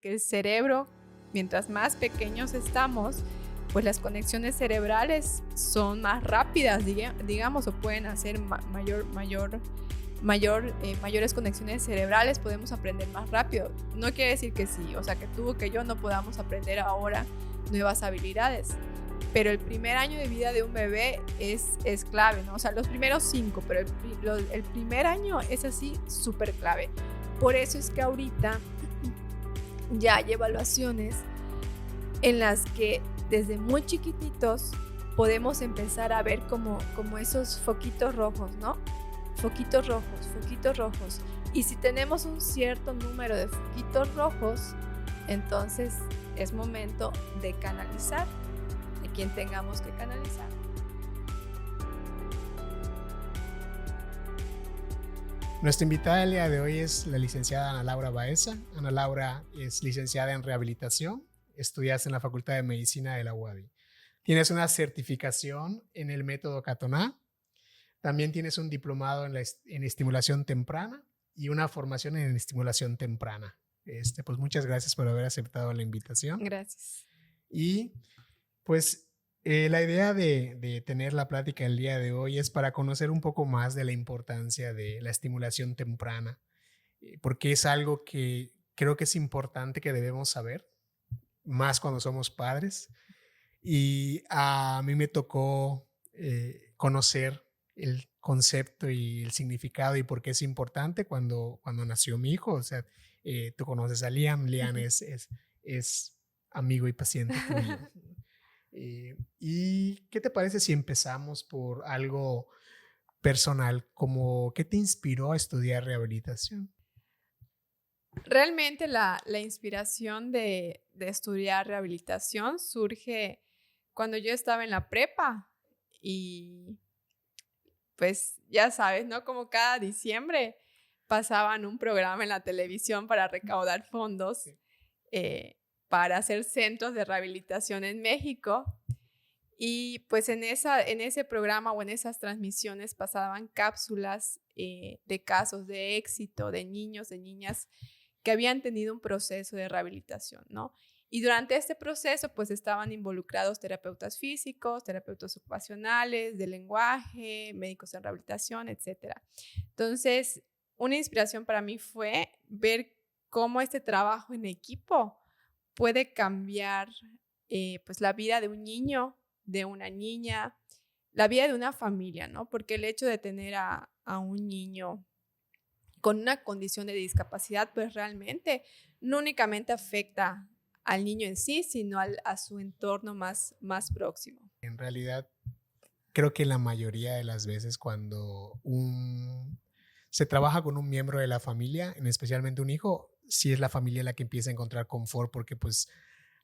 que el cerebro, mientras más pequeños estamos, pues las conexiones cerebrales son más rápidas, digamos, o pueden hacer mayores conexiones cerebrales, podemos aprender más rápido. No quiere decir que sí, o sea, que tú o que yo no podamos aprender ahora nuevas habilidades. Pero el primer año de vida de un bebé es clave, ¿no? O sea, los primeros 5, pero el primer año es así súper clave. Por eso es que ahorita ya hay evaluaciones en las que desde muy chiquititos podemos empezar a ver como esos foquitos rojos, ¿no? Foquitos rojos. Y si tenemos un cierto número de foquitos rojos, entonces es momento de canalizar a quien tengamos que canalizar. Nuestra invitada del día de hoy es la licenciada Ana Laura Baeza. Ana Laura es licenciada en rehabilitación, estudias en la Facultad de Medicina de la UADY. Tienes una certificación en el método Catoná, también tienes un diplomado en estimulación temprana y una formación en estimulación temprana. Pues muchas gracias por haber aceptado la invitación. Gracias. Y pues la idea de tener la plática el día de hoy es para conocer un poco más de la importancia de la estimulación temprana, porque es algo que creo que es importante que debemos saber, más cuando somos padres. Y a mí me tocó conocer el concepto y el significado y por qué es importante cuando nació mi hijo. O sea, tú conoces a Liam. Liam es amigo y paciente tuyo. ¿Y qué te parece si empezamos por algo personal, como qué te inspiró a estudiar rehabilitación? Realmente la inspiración de estudiar rehabilitación surge cuando yo estaba en la prepa y pues ya sabes, ¿no? Como cada diciembre pasaban un programa en la televisión para recaudar fondos eh, para hacer centros de rehabilitación en México. Y pues en ese programa o en esas transmisiones pasaban cápsulas de casos de éxito de niños, de niñas que habían tenido un proceso de rehabilitación, ¿no? Y durante este proceso, pues estaban involucrados terapeutas físicos, terapeutas ocupacionales, de lenguaje, médicos en rehabilitación, etcétera. Entonces, una inspiración para mí fue ver cómo este trabajo en equipo puede cambiar pues la vida de un niño, de una niña, la vida de una familia, ¿no? Porque el hecho de tener a un niño con una condición de discapacidad, pues realmente no únicamente afecta al niño en sí, sino a su entorno más próximo. En realidad, creo que la mayoría de las veces cuando se trabaja con un miembro de la familia, en especialmente un hijo, sí es la familia la que empieza a encontrar confort porque pues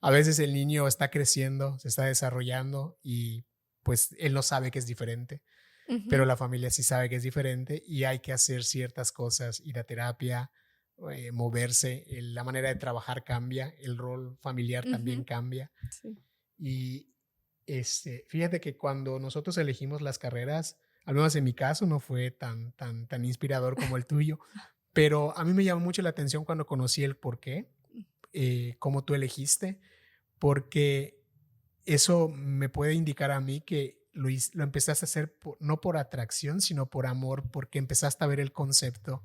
a veces el niño está creciendo, se está desarrollando y pues él no sabe que es diferente, pero Ujú, la familia sí sabe que es diferente y hay que hacer ciertas cosas, ir a terapia, moverse, la manera de trabajar cambia, el rol familiar también ujú, cambia. sí. Y fíjate que cuando nosotros elegimos las carreras, al menos en mi caso, no fue tan inspirador como el tuyo, pero a mí me llamó mucho la atención cuando conocí el por qué, cómo tú elegiste, porque eso me puede indicar a mí que lo empezaste a hacer no por atracción, sino por amor, porque empezaste a ver el concepto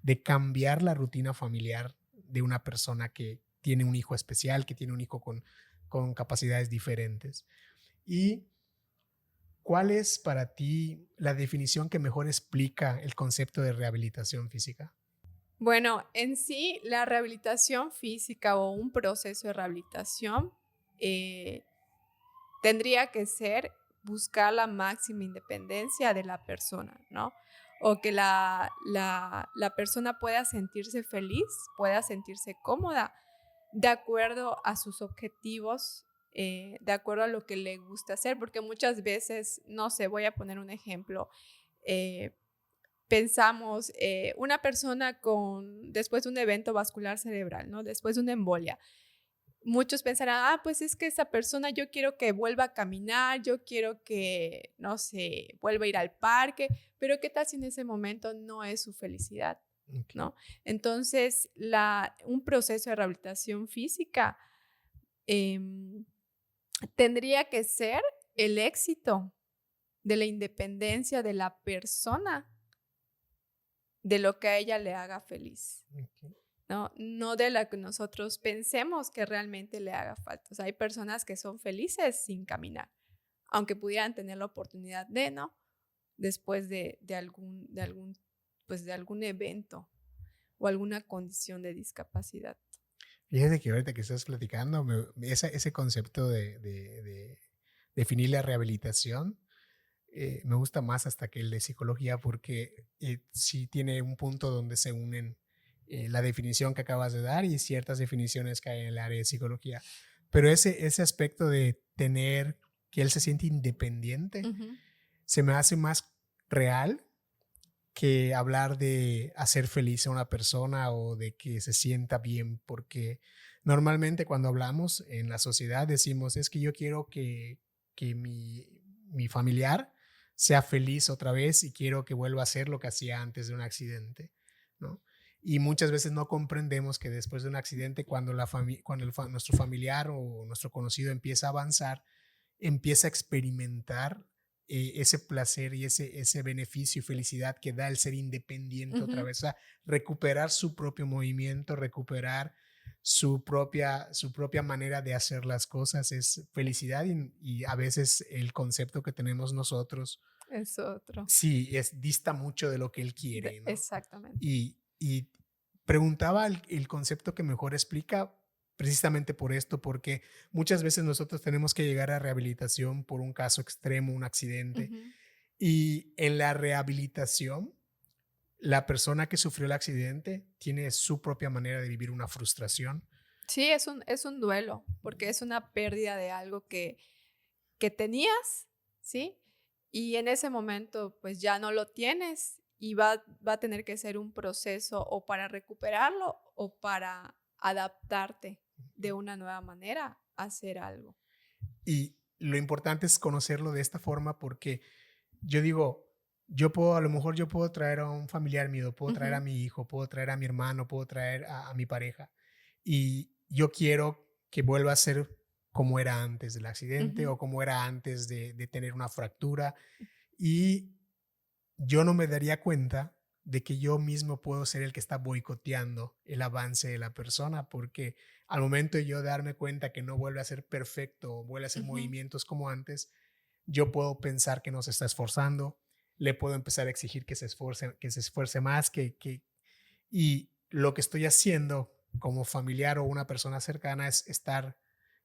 de cambiar la rutina familiar de una persona que tiene un hijo especial, que tiene un hijo con capacidades diferentes. ¿Y cuál es para ti la definición que mejor explica el concepto de rehabilitación física? Bueno, en sí, la rehabilitación física o un proceso de rehabilitación eh, tendría que ser buscar la máxima independencia de la persona, ¿no? O que la persona pueda sentirse feliz, pueda sentirse cómoda, de acuerdo a sus objetivos, de acuerdo a lo que le gusta hacer, porque muchas veces, no sé, voy a poner un ejemplo, eh, pensamos, una persona después de un evento vascular cerebral, ¿no? Después de una embolia, muchos pensarán, pues es que esa persona yo quiero que vuelva a caminar, yo quiero que, no sé, vuelva a ir al parque, pero ¿qué tal si en ese momento no es su felicidad? Ok. ¿no? Entonces, un proceso de rehabilitación física em, tendría que ser el éxito de la independencia de la persona, de lo que a ella le haga feliz, Ok. ¿no? No de la que nosotros pensemos que realmente le haga falta. O sea, hay personas que son felices sin caminar, aunque pudieran tener la oportunidad de, ¿no? Después pues de algún evento o alguna condición de discapacidad. Fíjate que ahorita que estás platicando, ese concepto de definir la rehabilitación me gusta más hasta que el de psicología porque sí tiene un punto donde se unen la definición que acabas de dar y ciertas definiciones que hay en el área de psicología. Pero ese aspecto de tener que él se siente independiente Ujú, se me hace más real que hablar de hacer feliz a una persona o de que se sienta bien, porque normalmente cuando hablamos en la sociedad decimos, es que yo quiero que mi familiar sea feliz otra vez y quiero que vuelva a ser lo que hacía antes de un accidente, ¿no? Y muchas veces no comprendemos que después de un accidente, cuando, nuestro familiar o nuestro conocido empieza a avanzar, empieza a experimentar ese placer y ese beneficio y felicidad que da el ser independiente otra ujú. vez, o sea, recuperar su propio movimiento, recuperar su propia manera de hacer las cosas es felicidad y a veces el concepto que tenemos nosotros, Es otro. sí, dista mucho de lo que él quiere, ¿no? Exactamente. Y preguntaba el concepto que mejor explica precisamente por esto, porque muchas veces nosotros tenemos que llegar a rehabilitación por un caso extremo, un accidente, Ujú. y en la rehabilitación, la persona que sufrió el accidente tiene su propia manera de vivir una frustración. Sí, es un duelo, porque es una pérdida de algo que tenías, ¿sí? Y en ese momento, pues ya no lo tienes y va a tener que ser un proceso o para recuperarlo o para adaptarte de una nueva manera a hacer algo. Y lo importante es conocerlo de esta forma porque yo digo, a lo mejor yo puedo traer a un familiar mío, puedo traer a Ujú, mi hijo, puedo traer a mi hermano, puedo traer a mi pareja. Y yo quiero que vuelva a ser como era antes del accidente ujú, o como era antes de tener una fractura. Y yo no me daría cuenta de que yo mismo puedo ser el que está boicoteando el avance de la persona, porque al momento de yo darme cuenta que no vuelve a ser perfecto o vuelve a hacer ujú. movimientos como antes, yo puedo pensar que no se está esforzando, le puedo empezar a exigir que se esfuerce más, y lo que estoy haciendo como familiar o una persona cercana es estar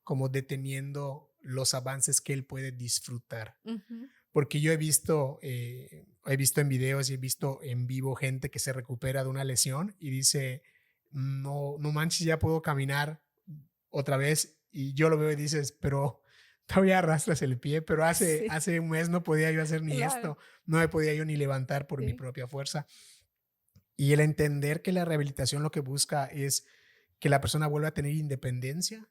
como deteniendo los avances que él puede disfrutar. Ujú. Porque yo he visto en videos y he visto en vivo gente que se recupera de una lesión y dice, no, no manches, ya puedo caminar otra vez. Y yo lo veo y dices, pero todavía arrastras el pie, pero hace, Sí, hace un mes no podía yo hacer ni claro, esto, no me podía yo ni levantar por mi sí. propia fuerza. Y el entender que la rehabilitación lo que busca es que la persona vuelva a tener independencia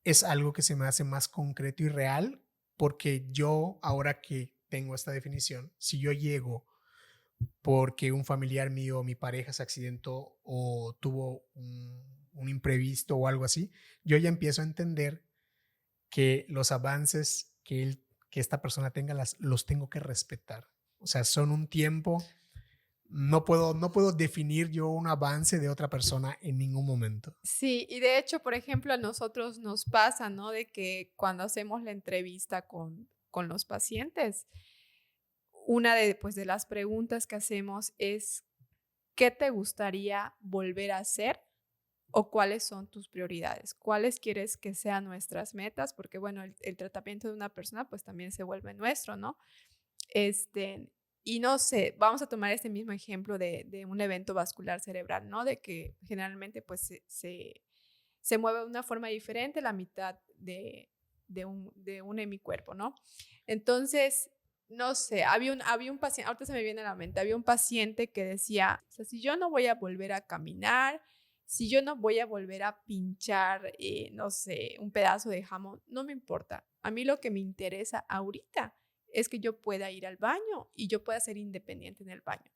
es algo que se me hace más concreto y real, porque yo, ahora que tengo esta definición, si yo llego porque un familiar mío, mi pareja se accidentó o tuvo un imprevisto o algo así, yo ya empiezo a entender que los avances que esta persona tenga los tengo que respetar. O sea, son un tiempo, no puedo definir yo un avance de otra persona en ningún momento. Sí, y de hecho, por ejemplo, a nosotros nos pasa, ¿no? De que cuando hacemos la entrevista con los pacientes, una de, pues, de las preguntas que hacemos es, ¿qué te gustaría volver a hacer o cuáles son tus prioridades? ¿Cuáles quieres que sean nuestras metas? Porque, bueno, el tratamiento de una persona, pues, también se vuelve nuestro, ¿no? Este, y no sé, vamos a tomar este mismo ejemplo de un evento vascular cerebral, ¿no? De que generalmente, pues, se mueve de una forma diferente la mitad de un hemicuerpo, ¿no? Entonces, no sé, había un paciente, ahorita se me viene a la mente, había un paciente que decía, o sea, si yo no voy a volver a caminar, si yo no voy a volver a pinchar, no sé, un pedazo de jamón, no me importa. A mí lo que me interesa ahorita es que yo pueda ir al baño y yo pueda ser independiente en el baño.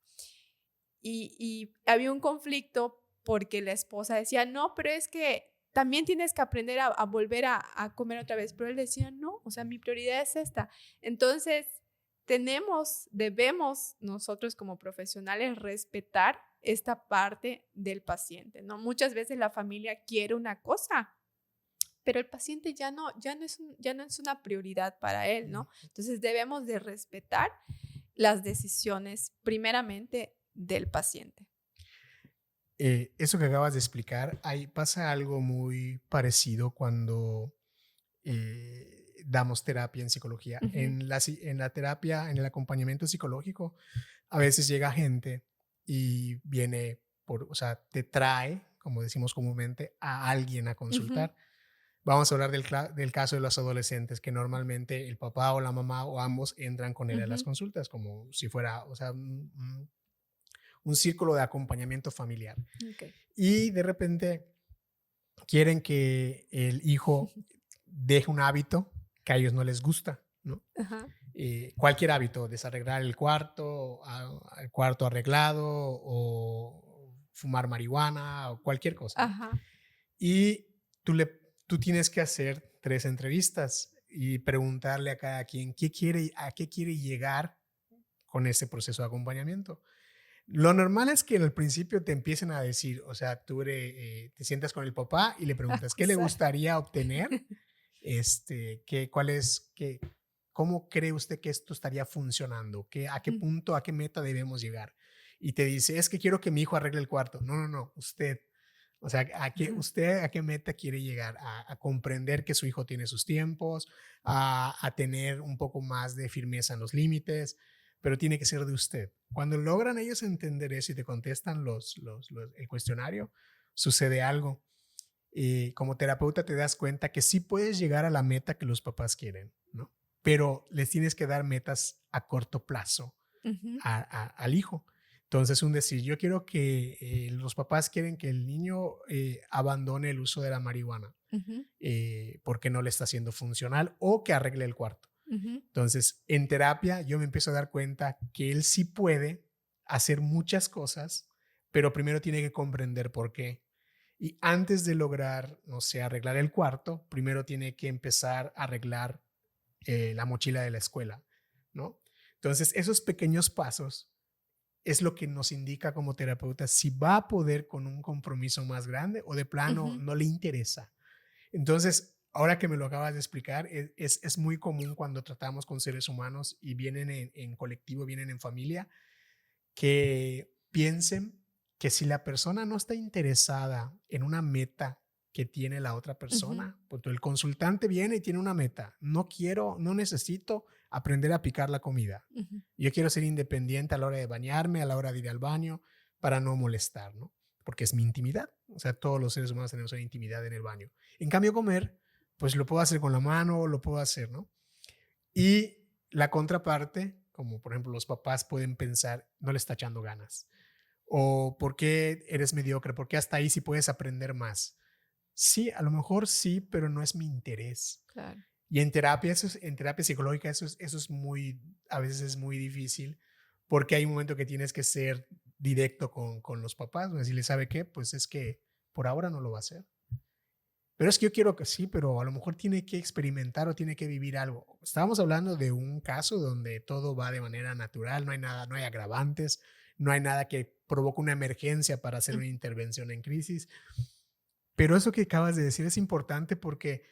y había un conflicto porque la esposa decía, no, pero es que también tienes que aprender a volver a comer otra vez. Pero él decía, no, o sea, mi prioridad es esta. Entonces, debemos nosotros como profesionales respetar esta parte del paciente, ¿no? Muchas veces la familia quiere una cosa, pero el paciente ya no es una prioridad para él, ¿no? Entonces debemos de respetar las decisiones primeramente del paciente. Eso que acabas de explicar, ahí pasa algo muy parecido cuando damos terapia en psicología. Ujú, En la terapia, en el acompañamiento psicológico, a veces llega gente y viene o sea, te trae, como decimos comúnmente, a alguien a ujú, consultar. Vamos a hablar del caso de los adolescentes, que normalmente el papá o la mamá o ambos entran con él a las ujú, consultas, como si fuera, o sea, un círculo de acompañamiento familiar. ok. Y de repente quieren que el hijo deje un hábito que a ellos no les gusta, ¿no? Ajá, Cualquier hábito, desarreglar el cuarto arreglado o fumar marihuana o cualquier cosa, ¿no? ajá, Y tú tienes que hacer 3 entrevistas y preguntarle a cada quien a qué quiere llegar con ese proceso de acompañamiento. Lo normal es que al principio te empiecen a decir, o sea, te sientas con el papá y le preguntas, ¿qué le acusar. gustaría obtener? ¿Cómo cree usted que esto estaría funcionando? ¿A qué Mm, punto, a qué meta debemos llegar? Y te dice, es que quiero que mi hijo arregle el cuarto. No, no, no, usted. O sea, ¿a qué meta quiere llegar? A comprender que su hijo tiene sus tiempos, a tener un poco más de firmeza en los límites, pero tiene que ser de usted. Cuando logran ellos entender eso y te contestan el cuestionario, sucede algo. Y como terapeuta te das cuenta que sí puedes llegar a la meta que los papás quieren, ¿no? Pero les tienes que dar metas a corto plazo ujú, al hijo. Entonces, un decir, yo quiero que los papás quieren que el niño abandone el uso de la marihuana ujú, porque no le está siendo funcional o que arregle el cuarto. ujú, Entonces, en terapia yo me empiezo a dar cuenta que él sí puede hacer muchas cosas, pero primero tiene que comprender por qué. Y antes de lograr, no sé, arreglar el cuarto, primero tiene que empezar a arreglar la mochila de la escuela, ¿no? Entonces, esos pequeños pasos es lo que nos indica como terapeutas si va a poder con un compromiso más grande o de plano ujú, no le interesa. Entonces, ahora que me lo acabas de explicar, es muy común cuando tratamos con seres humanos y vienen en colectivo, vienen en familia, que piensen que si la persona no está interesada en una meta que tiene la otra ujú, persona, pues el consultante viene y tiene una meta. No necesito aprender a picar la comida. ujú, Yo quiero ser independiente a la hora de bañarme, a la hora de ir al baño, para no molestar, ¿no? Porque es mi intimidad. O sea, todos los seres humanos tenemos una intimidad en el baño. En cambio, comer, pues lo puedo hacer con la mano, lo puedo hacer, ¿no? Y la contraparte, como por ejemplo los papás pueden pensar, no le está echando ganas. O ¿por qué eres mediocre? ¿Por qué hasta ahí sí puedes aprender más? Sí, a lo mejor sí, pero no es mi interés. claro. Y en terapia, en terapia psicológica, eso es a veces es muy difícil porque hay un momento que tienes que ser directo con los papás, decirles, ¿sabe qué? Pues es que por ahora no lo va a hacer. Pero es que yo quiero que sí, pero a lo mejor tiene que experimentar o tiene que vivir algo. Estábamos hablando de un caso donde todo va de manera natural, no hay nada, no hay agravantes, no hay nada que provoque una emergencia para hacer Mm, una intervención en crisis. Pero eso que acabas de decir es importante porque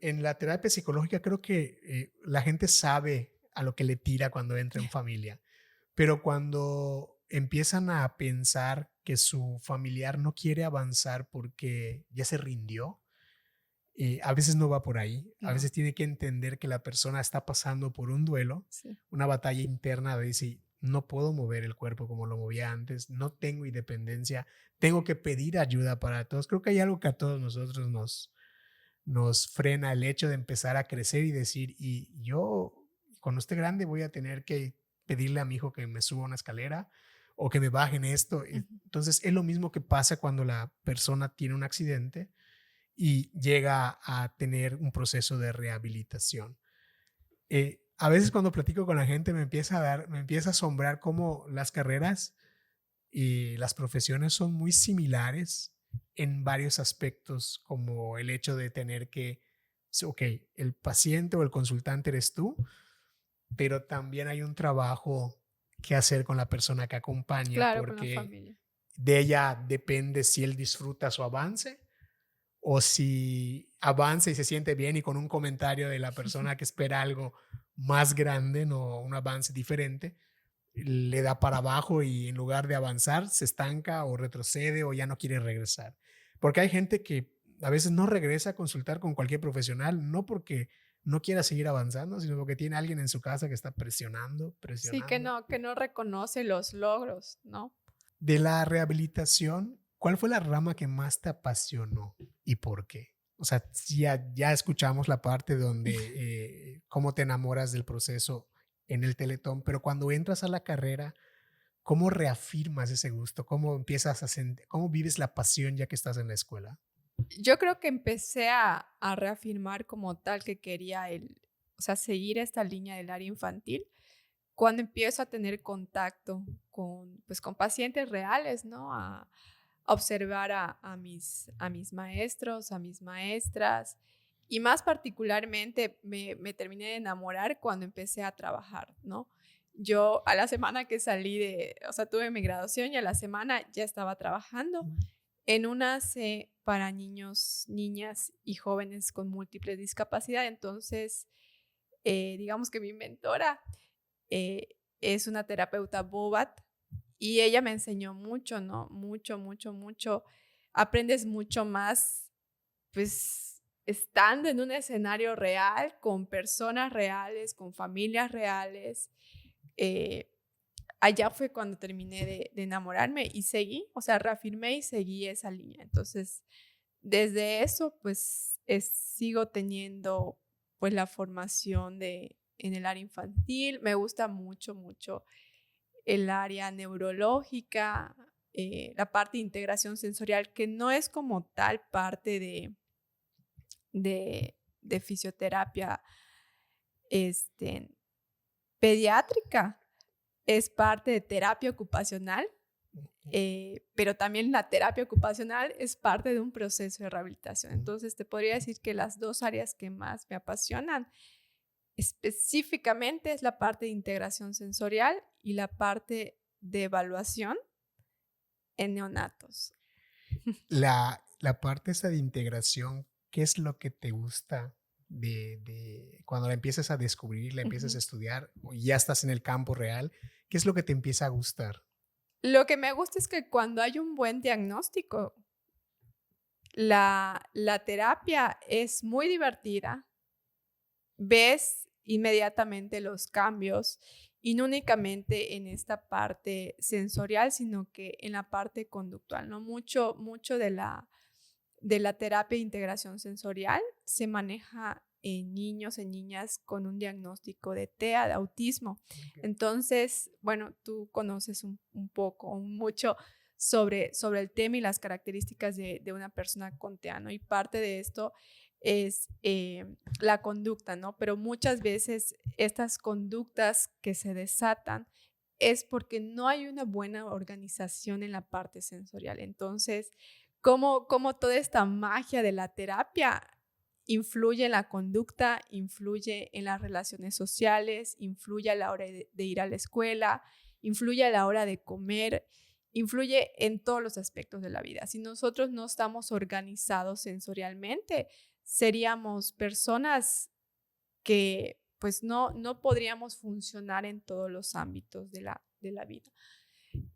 en la terapia psicológica creo que la gente sabe a lo que le tira cuando entra en familia, pero cuando empiezan a pensar que su familiar no quiere avanzar porque ya se rindió, a veces no va por ahí, a no, veces tiene que entender que la persona está pasando por un duelo, sí. una batalla interna de decir, no puedo mover el cuerpo como lo movía antes, no tengo independencia, tengo que pedir ayuda para todos. Creo que hay algo que a todos nosotros nos frena el hecho de empezar a crecer y decir, y yo cuando esté grande voy a tener que pedirle a mi hijo que me suba una escalera o que me baje en esto. Ujú, Entonces es lo mismo que pasa cuando la persona tiene un accidente y llega a tener un proceso de rehabilitación. A veces cuando platico con la gente me empieza a asombrar cómo las carreras y las profesiones son muy similares en varios aspectos, como el hecho de tener que, ok, el paciente o el consultante eres tú, pero también hay un trabajo que hacer con la persona que acompaña, Claro, con la porque familia. de ella depende si él disfruta su avance o si avanza y se siente bien y con un comentario de la persona que espera algo más grande, no un avance diferente, le da para abajo y en lugar de avanzar se estanca o retrocede o ya no quiere regresar. Porque hay gente que a veces no regresa a consultar con cualquier profesional, no porque no quiera seguir avanzando, sino porque tiene alguien en su casa que está presionando, Sí, presionando. que no reconoce los logros, ¿no? De la rehabilitación, ¿cuál fue la rama que más te apasionó y por qué? O sea, sí, ya escuchamos la parte donde cómo te enamoras del proceso en el Teletón, pero cuando entras a la carrera, ¿cómo reafirmas ese gusto? ¿Cómo empiezas a sentir, cómo vives la pasión ya que estás en la escuela? Yo creo que empecé a reafirmar como tal que quería o sea, seguir esta línea del área infantil cuando empiezo a tener contacto con, pues, con pacientes reales, ¿no? A observar a mis maestros, a mis maestras, y más particularmente me terminé de enamorar cuando empecé a trabajar, ¿no? Yo a la semana que salí o sea, tuve mi graduación y a la semana ya estaba trabajando en una C para niños, niñas y jóvenes con múltiples discapacidad. Entonces, digamos que mi mentora eh, es una terapeuta Bobat y ella me enseñó mucho, ¿no? Mucho, mucho, mucho. Aprendes mucho más, pues, estando en un escenario real, con personas reales, con familias reales. Eh, Allá fue cuando terminé de enamorarme y seguí, o sea, reafirmé y seguí esa línea. Entonces, desde eso, pues, sigo teniendo, pues, la formación en el área infantil. Me gusta mucho, mucho el área neurológica, la parte de integración sensorial, que no es como tal parte de fisioterapia este, pediátrica, es parte de terapia ocupacional, pero también la terapia ocupacional es parte de un proceso de rehabilitación. Entonces, te podría decir que las dos áreas que más me apasionan específicamente es la parte de integración sensorial y la parte de evaluación en neonatos. La parte esa de integración, ¿qué es lo que te gusta de cuando la empiezas a descubrir, la empiezas a Ujú. estudiar o ya estás en el campo real? ¿Qué es lo que te empieza a gustar? Lo que me gusta es que cuando hay un buen diagnóstico, la terapia es muy divertida, ves inmediatamente los cambios y no únicamente en esta parte sensorial, sino que en la parte conductual, ¿no? Mucho, mucho de la terapia de integración sensorial se maneja en niños, en niñas con un diagnóstico de TEA, de autismo. Ok. Entonces, bueno, tú conoces un poco, mucho sobre el tema y las características de una persona con TEA, ¿no? Y parte de esto es la conducta, ¿no? Pero muchas veces estas conductas que se desatan es porque no hay una buena organización en la parte sensorial. Entonces, cómo toda esta magia de la terapia influye en la conducta, influye en las relaciones sociales, influye a la hora de ir a la escuela, influye a la hora de comer, influye en todos los aspectos de la vida. Si nosotros no estamos organizados sensorialmente, seríamos personas que pues no podríamos funcionar en todos los ámbitos de la vida.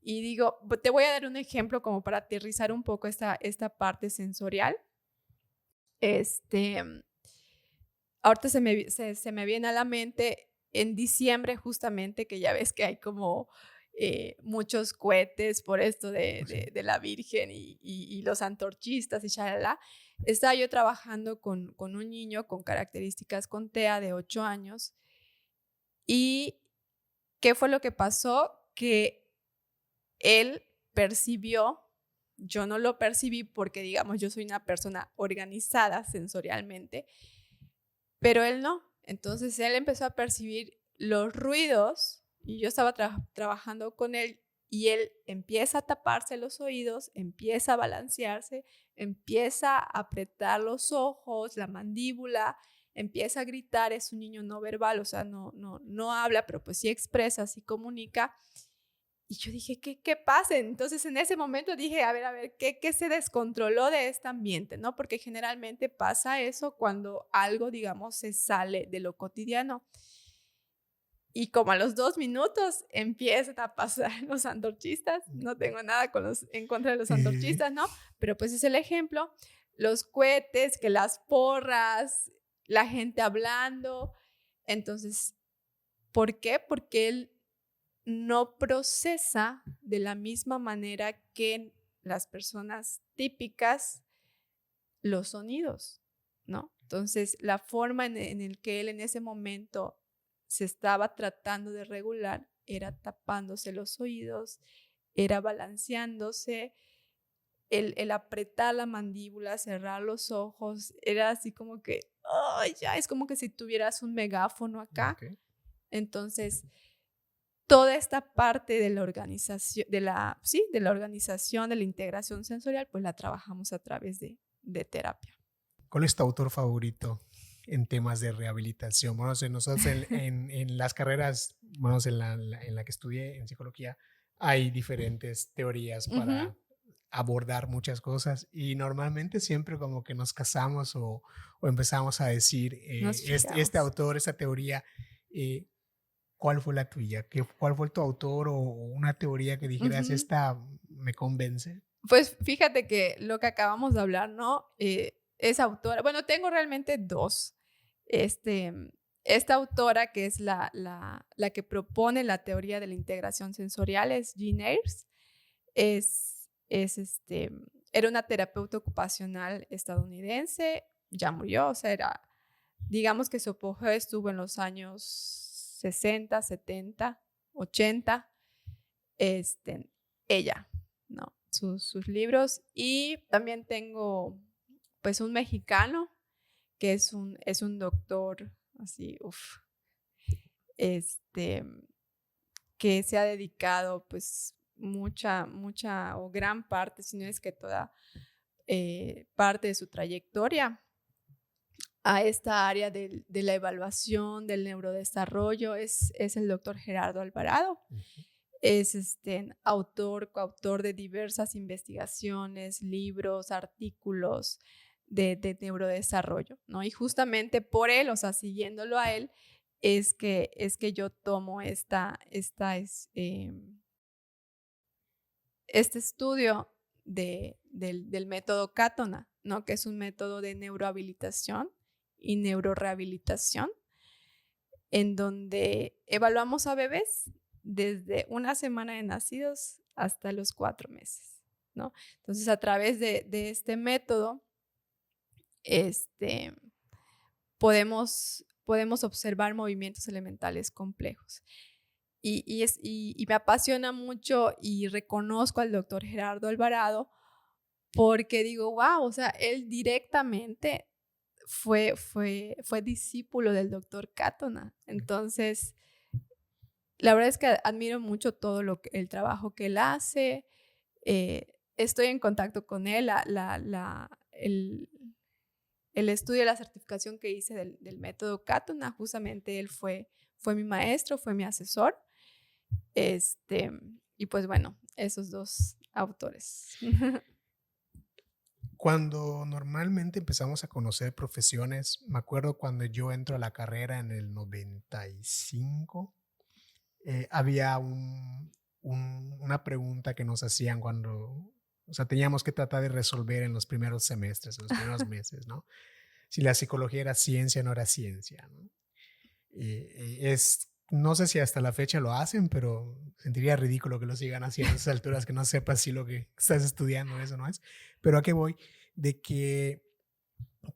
Y digo, te voy a dar un ejemplo como para aterrizar un poco esta parte sensorial. Este, ahorita se me viene a la mente en diciembre justamente, que ya ves que hay como muchos cohetes por esto Sí. de la Virgen y los antorchistas y shalala. Estaba yo trabajando con un niño con características con TEA de 8 años. ¿Y qué fue lo que pasó? Que él percibió, yo no lo percibí porque, digamos, yo soy una persona organizada sensorialmente, pero él no. Entonces él empezó a percibir los ruidos y yo estaba trabajando con él y él empieza a taparse los oídos, empieza a balancearse, empieza a apretar los ojos, la mandíbula, empieza a gritar. Es un niño no verbal, o sea, no habla, pero pues sí expresa, sí comunica. Y yo dije, ¿qué pasa? Entonces en ese momento dije, a ver, ¿qué se descontroló de este ambiente? ¿No? Porque generalmente pasa eso cuando algo, digamos, se sale de lo cotidiano. Y como a los 2 minutos empiezan a pasar los antorchistas. No tengo nada en contra de los Sí. antorchistas, ¿no? Pero pues es el ejemplo. Los cohetes, que las porras, la gente hablando. Entonces, ¿por qué? Porque él no procesa de la misma manera que las personas típicas los sonidos, ¿no? Entonces, la forma en el que él en ese momento se estaba tratando de regular era tapándose los oídos, era balanceándose, el apretar la mandíbula, cerrar los ojos, era así como que, ¡ay, ya! Es como que si tuvieras un megáfono acá. Ok. Entonces, toda esta parte de la organización, de la organización, de la integración sensorial, pues la trabajamos a través de terapia. ¿Cuál es tu autor favorito en temas de rehabilitación? Bueno, nosotros en las carreras, bueno, en la que estudié en psicología, hay diferentes teorías Ujú. para abordar muchas cosas y normalmente siempre como que nos casamos o empezamos a decir, Nos este fijamos. autor, esta teoría, eh, ¿cuál fue la tuya? ¿Cuál fue tu autor o una teoría que dijeras, Ujú. esta me convence? Pues fíjate que lo que acabamos de hablar, ¿no? Es autora, bueno, tengo realmente dos. Este, esta autora que es la que propone la teoría de la integración sensorial es Jean Ayres. Era una terapeuta ocupacional estadounidense, ya murió, o sea, digamos que su apogeo estuvo en los años 60, 70, 80. Ella, ¿no? Sus libros. Y también tengo, pues, un mexicano que es un doctor, así, este, que se ha dedicado, pues, mucha o gran parte, si no es que toda parte de su trayectoria a esta área de la evaluación, del neurodesarrollo, es el doctor Gerardo Alvarado. Ujú. Es autor, coautor de diversas investigaciones, libros, artículos de neurodesarrollo, ¿no? Y justamente por él, o sea, siguiéndolo a él, es que yo tomo este estudio del método Cátona, ¿no? Que es un método de neurohabilitación y neurorehabilitación, en donde evaluamos a bebés desde una semana de nacidos hasta los 4 meses, ¿no? Entonces, a través de este método, este, podemos observar movimientos elementales complejos. Y me apasiona mucho y reconozco al doctor Gerardo Alvarado porque digo, wow, o sea, él directamente fue discípulo del doctor Cátona. Entonces, la verdad es que admiro mucho todo el trabajo que él hace. Estoy en contacto con él. El estudio de la certificación que hice del método Cátona, justamente él fue mi maestro, fue mi asesor. Este, y pues bueno, esos dos autores. Cuando normalmente empezamos a conocer profesiones, me acuerdo cuando yo entro a la carrera en el 95, había una pregunta que nos hacían cuando, o sea, teníamos que tratar de resolver en los primeros semestres, en los primeros meses, ¿no? Si la psicología era ciencia o no era ciencia, ¿no? No sé si hasta la fecha lo hacen, pero sentiría ridículo que lo sigan haciendo a esas alturas, que no sepas si lo que estás estudiando eso no es. Pero a qué voy, de que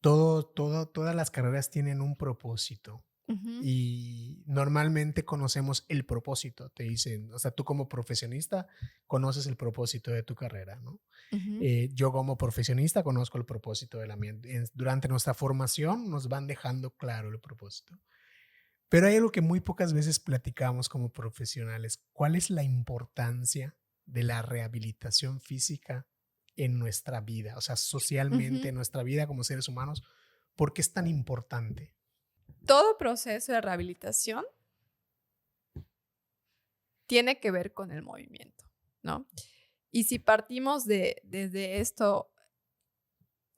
todas las carreras tienen un propósito Ujú, y normalmente conocemos el propósito, te dicen, o sea, tú como profesionista conoces el propósito de tu carrera, ¿no? ujú. Yo como profesionista conozco el propósito de la mía. Durante nuestra formación nos van dejando claro el propósito. Pero hay algo que muy pocas veces platicamos como profesionales. ¿Cuál es la importancia de la rehabilitación física en nuestra vida? O sea, socialmente, Ujú. en nuestra vida como seres humanos, ¿por qué es tan importante? Todo proceso de rehabilitación tiene que ver con el movimiento, ¿no? Y si partimos desde esto,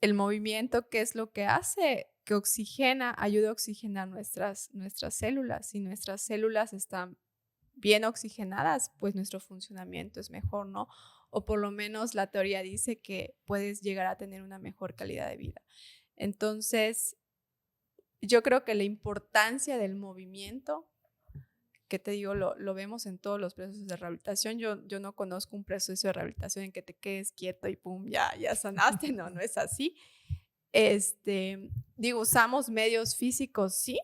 el movimiento, ¿qué es lo que hace? Que oxigena, ayuda a oxigenar nuestras células. Si nuestras células están bien oxigenadas, pues nuestro funcionamiento es mejor, ¿no? O por lo menos la teoría dice que puedes llegar a tener una mejor calidad de vida. Entonces, yo creo que la importancia del movimiento, que te digo, lo vemos en todos los procesos de rehabilitación. Yo no conozco un proceso de rehabilitación en que te quedes quieto y pum, ya sanaste. No, no es así. Digo, usamos medios físicos, sí,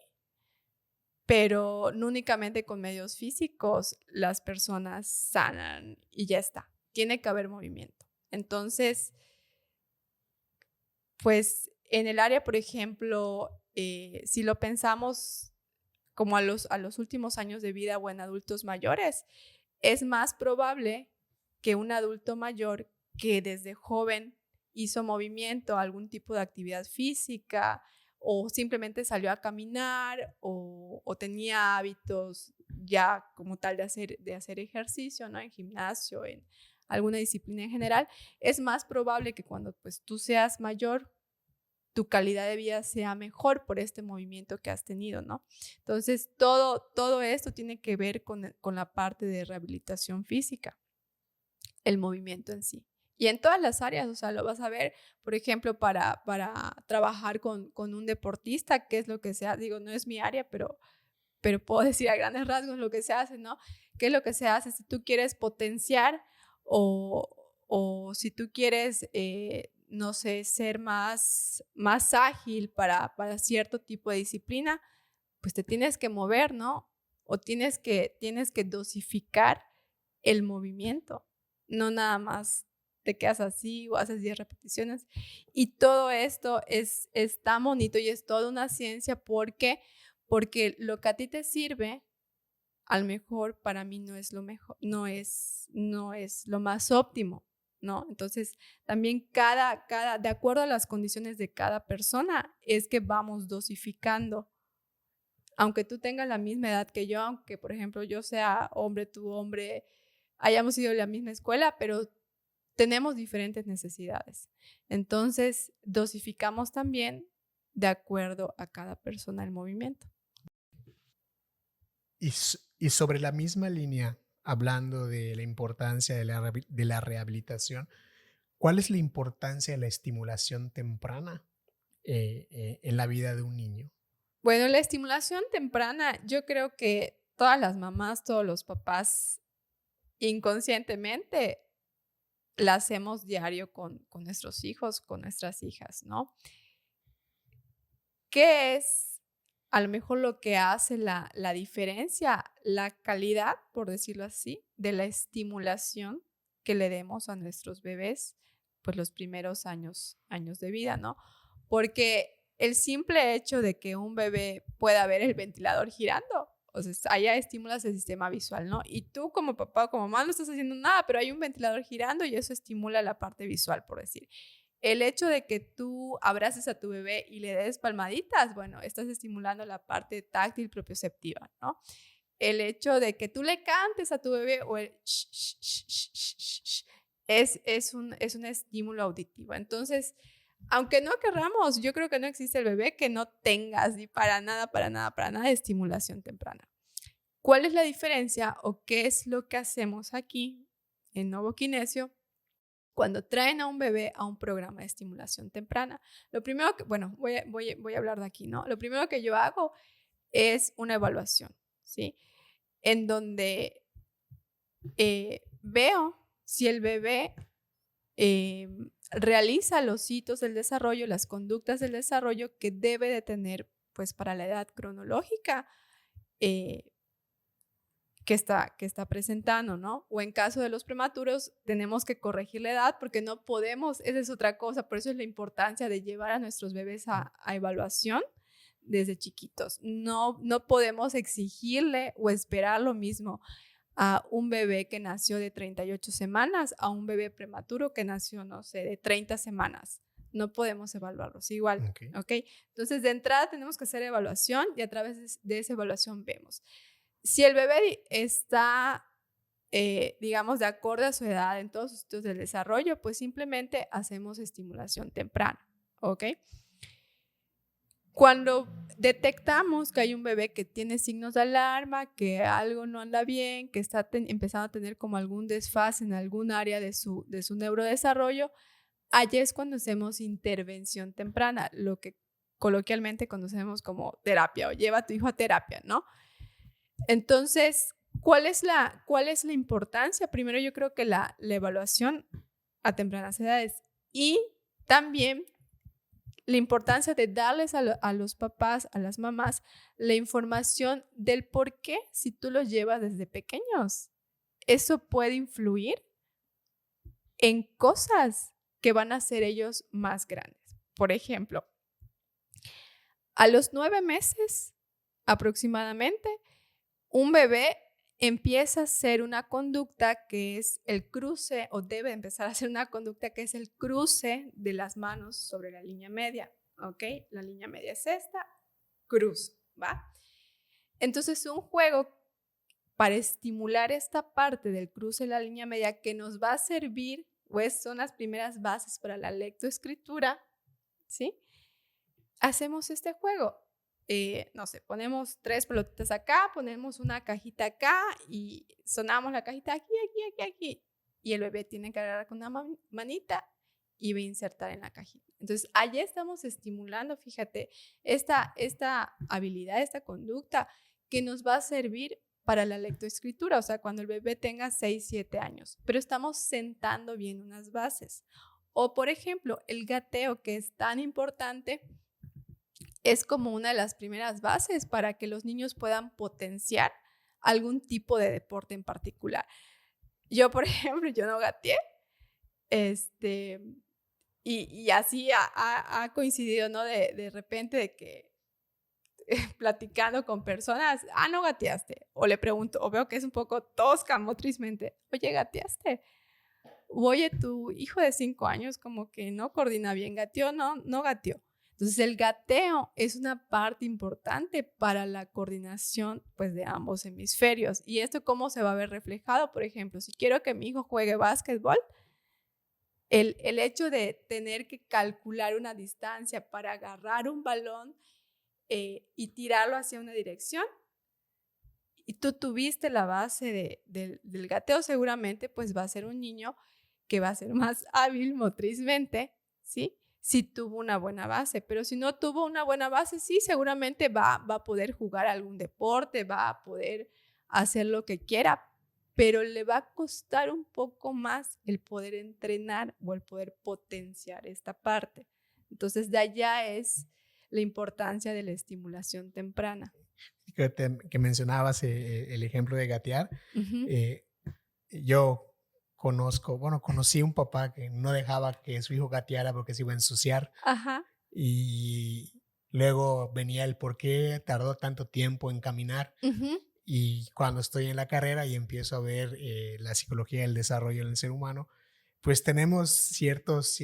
pero no únicamente con medios físicos las personas sanan y ya está. Tiene que haber movimiento. Entonces, pues en el área, por ejemplo, si lo pensamos como a los últimos años de vida o en adultos mayores, es más probable que un adulto mayor que desde joven hizo movimiento, algún tipo de actividad física o simplemente salió a caminar o tenía hábitos ya como tal de hacer ejercicio, ¿no? En gimnasio, en alguna disciplina en general, es más probable que cuando pues tú seas mayor, tu calidad de vida sea mejor por este movimiento que has tenido, ¿no? Entonces, todo esto tiene que ver con la parte de rehabilitación física, el movimiento en sí. Y en todas las áreas, o sea, lo vas a ver, por ejemplo, para trabajar con un deportista, qué es lo que sea, digo, no es mi área, pero puedo decir a grandes rasgos lo que se hace, ¿no? ¿Qué es lo que se hace? Si tú quieres potenciar o si tú quieres, no sé, ser más ágil para cierto tipo de disciplina, pues te tienes que mover, ¿no? O tienes que dosificar el movimiento, no nada más te quedas así o haces 10 repeticiones. Y todo esto es tan bonito y es toda una ciencia porque lo que a ti te sirve, a lo mejor para mí no es lo mejor, no es lo más óptimo, ¿no? Entonces, también de acuerdo a las condiciones de cada persona, es que vamos dosificando. Aunque tú tengas la misma edad que yo, aunque, por ejemplo, yo sea hombre, tú hombre, hayamos ido a la misma escuela, pero tenemos diferentes necesidades. Entonces, dosificamos también de acuerdo a cada persona el movimiento. Y sobre la misma línea, hablando de la importancia de la rehabilitación, ¿cuál es la importancia de la estimulación temprana en la vida de un niño? Bueno, la estimulación temprana, yo creo que todas las mamás, todos los papás, inconscientemente, la hacemos diario con nuestros hijos, con nuestras hijas, ¿no? ¿Qué es a lo mejor lo que hace la diferencia? La calidad, por decirlo así, de la estimulación que le demos a nuestros bebés, pues los primeros años de vida, ¿no? Porque el simple hecho de que un bebé pueda ver el ventilador girando, o sea, allá estimulas el sistema visual, ¿no? Y tú como papá o como mamá no estás haciendo nada, pero hay un ventilador girando y eso estimula la parte visual, por decir. El hecho de que tú abraces a tu bebé y le des palmaditas, bueno, estás estimulando la parte táctil propioceptiva, ¿no? El hecho de que tú le cantes a tu bebé o el es un estímulo auditivo. Entonces, aunque no querramos, yo creo que no existe el bebé que no tenga así para nada estimulación temprana. ¿Cuál es la diferencia o qué es lo que hacemos aquí en Novo Kinesio cuando traen a un bebé a un programa de estimulación temprana? Lo primero que, bueno, voy a hablar de aquí, ¿no? Lo primero que yo hago es una evaluación, ¿sí? En donde veo si el bebé realiza los hitos del desarrollo, las conductas del desarrollo que debe de tener, pues, para la edad cronológica eh, que está presentando, ¿no? O en caso de los prematuros, tenemos que corregir la edad porque no podemos, esa es otra cosa, por eso es la importancia de llevar a nuestros bebés a evaluación desde chiquitos. No podemos exigirle o esperar lo mismo a un bebé que nació de 38 semanas a un bebé prematuro que nació, no sé, de 30 semanas. No podemos evaluarlos igual, ¿ok? Entonces, de entrada tenemos que hacer evaluación y a través de esa evaluación vemos. Si el bebé está, digamos, de acuerdo a su edad en todos los sitios del desarrollo, pues simplemente hacemos estimulación temprana, ¿ok? Cuando detectamos que hay un bebé que tiene signos de alarma, que algo no anda bien, que está empezando a tener como algún desfase en algún área de su neurodesarrollo, allí es cuando hacemos intervención temprana, lo que coloquialmente conocemos como terapia o lleva a tu hijo a terapia, ¿no? Entonces, ¿cuál es la importancia? Primero, yo creo que la evaluación a tempranas edades y también la importancia de darles a los papás, a las mamás, la información del por qué si tú los llevas desde pequeños. Eso puede influir en cosas que van a hacer ellos más grandes. Por ejemplo, a los 9 meses aproximadamente, un bebé empieza a hacer una conducta que es el cruce, o debe empezar a hacer una conducta que es el cruce de las manos sobre la línea media, ¿ok? La línea media es esta, cruz, ¿va? Entonces, un juego para estimular esta parte del cruce de la línea media que nos va a servir, pues son las primeras bases para la lectoescritura, ¿sí? Hacemos este juego. No sé, ponemos 3 pelotitas acá, ponemos una cajita acá y sonamos la cajita aquí, aquí, aquí, aquí. Y el bebé tiene que agarrar con una manita y va a insertar en la cajita. Entonces, allí estamos estimulando, fíjate, esta habilidad, esta conducta que nos va a servir para la lectoescritura, o sea, cuando el bebé tenga 6, 7 años. Pero estamos sentando bien unas bases. O, por ejemplo, el gateo, que es tan importante, es como una de las primeras bases para que los niños puedan potenciar algún tipo de deporte en particular. Yo, por ejemplo, yo no gateé, y así ha coincidido, ¿no? De repente de que platicando con personas, no gateaste, o le pregunto, o veo que es un poco tosca motrizmente, oye, ¿gateaste? Oye, tu hijo de 5 años como que no coordina bien, ¿gateó? No gateó. Entonces, el gateo es una parte importante para la coordinación, pues, de ambos hemisferios. ¿Y esto cómo se va a ver reflejado? Por ejemplo, si quiero que mi hijo juegue básquetbol, el hecho de tener que calcular una distancia para agarrar un balón y tirarlo hacia una dirección, y tú tuviste la base del gateo, seguramente, pues, va a ser un niño que va a ser más hábil motrizmente, ¿sí? Si tuvo una buena base, pero si no tuvo una buena base, sí, seguramente va a poder jugar algún deporte, va a poder hacer lo que quiera, pero le va a costar un poco más el poder entrenar o el poder potenciar esta parte. Entonces, de allá es la importancia de la estimulación temprana. Que mencionabas el ejemplo de gatear. Uh-huh. Yo conocí un papá que no dejaba que su hijo gateara porque se iba a ensuciar. Ajá. Y luego venía el por qué tardó tanto tiempo en caminar. Uh-huh. Y cuando estoy en la carrera y empiezo a ver la psicología del desarrollo en el ser humano, pues tenemos ciertos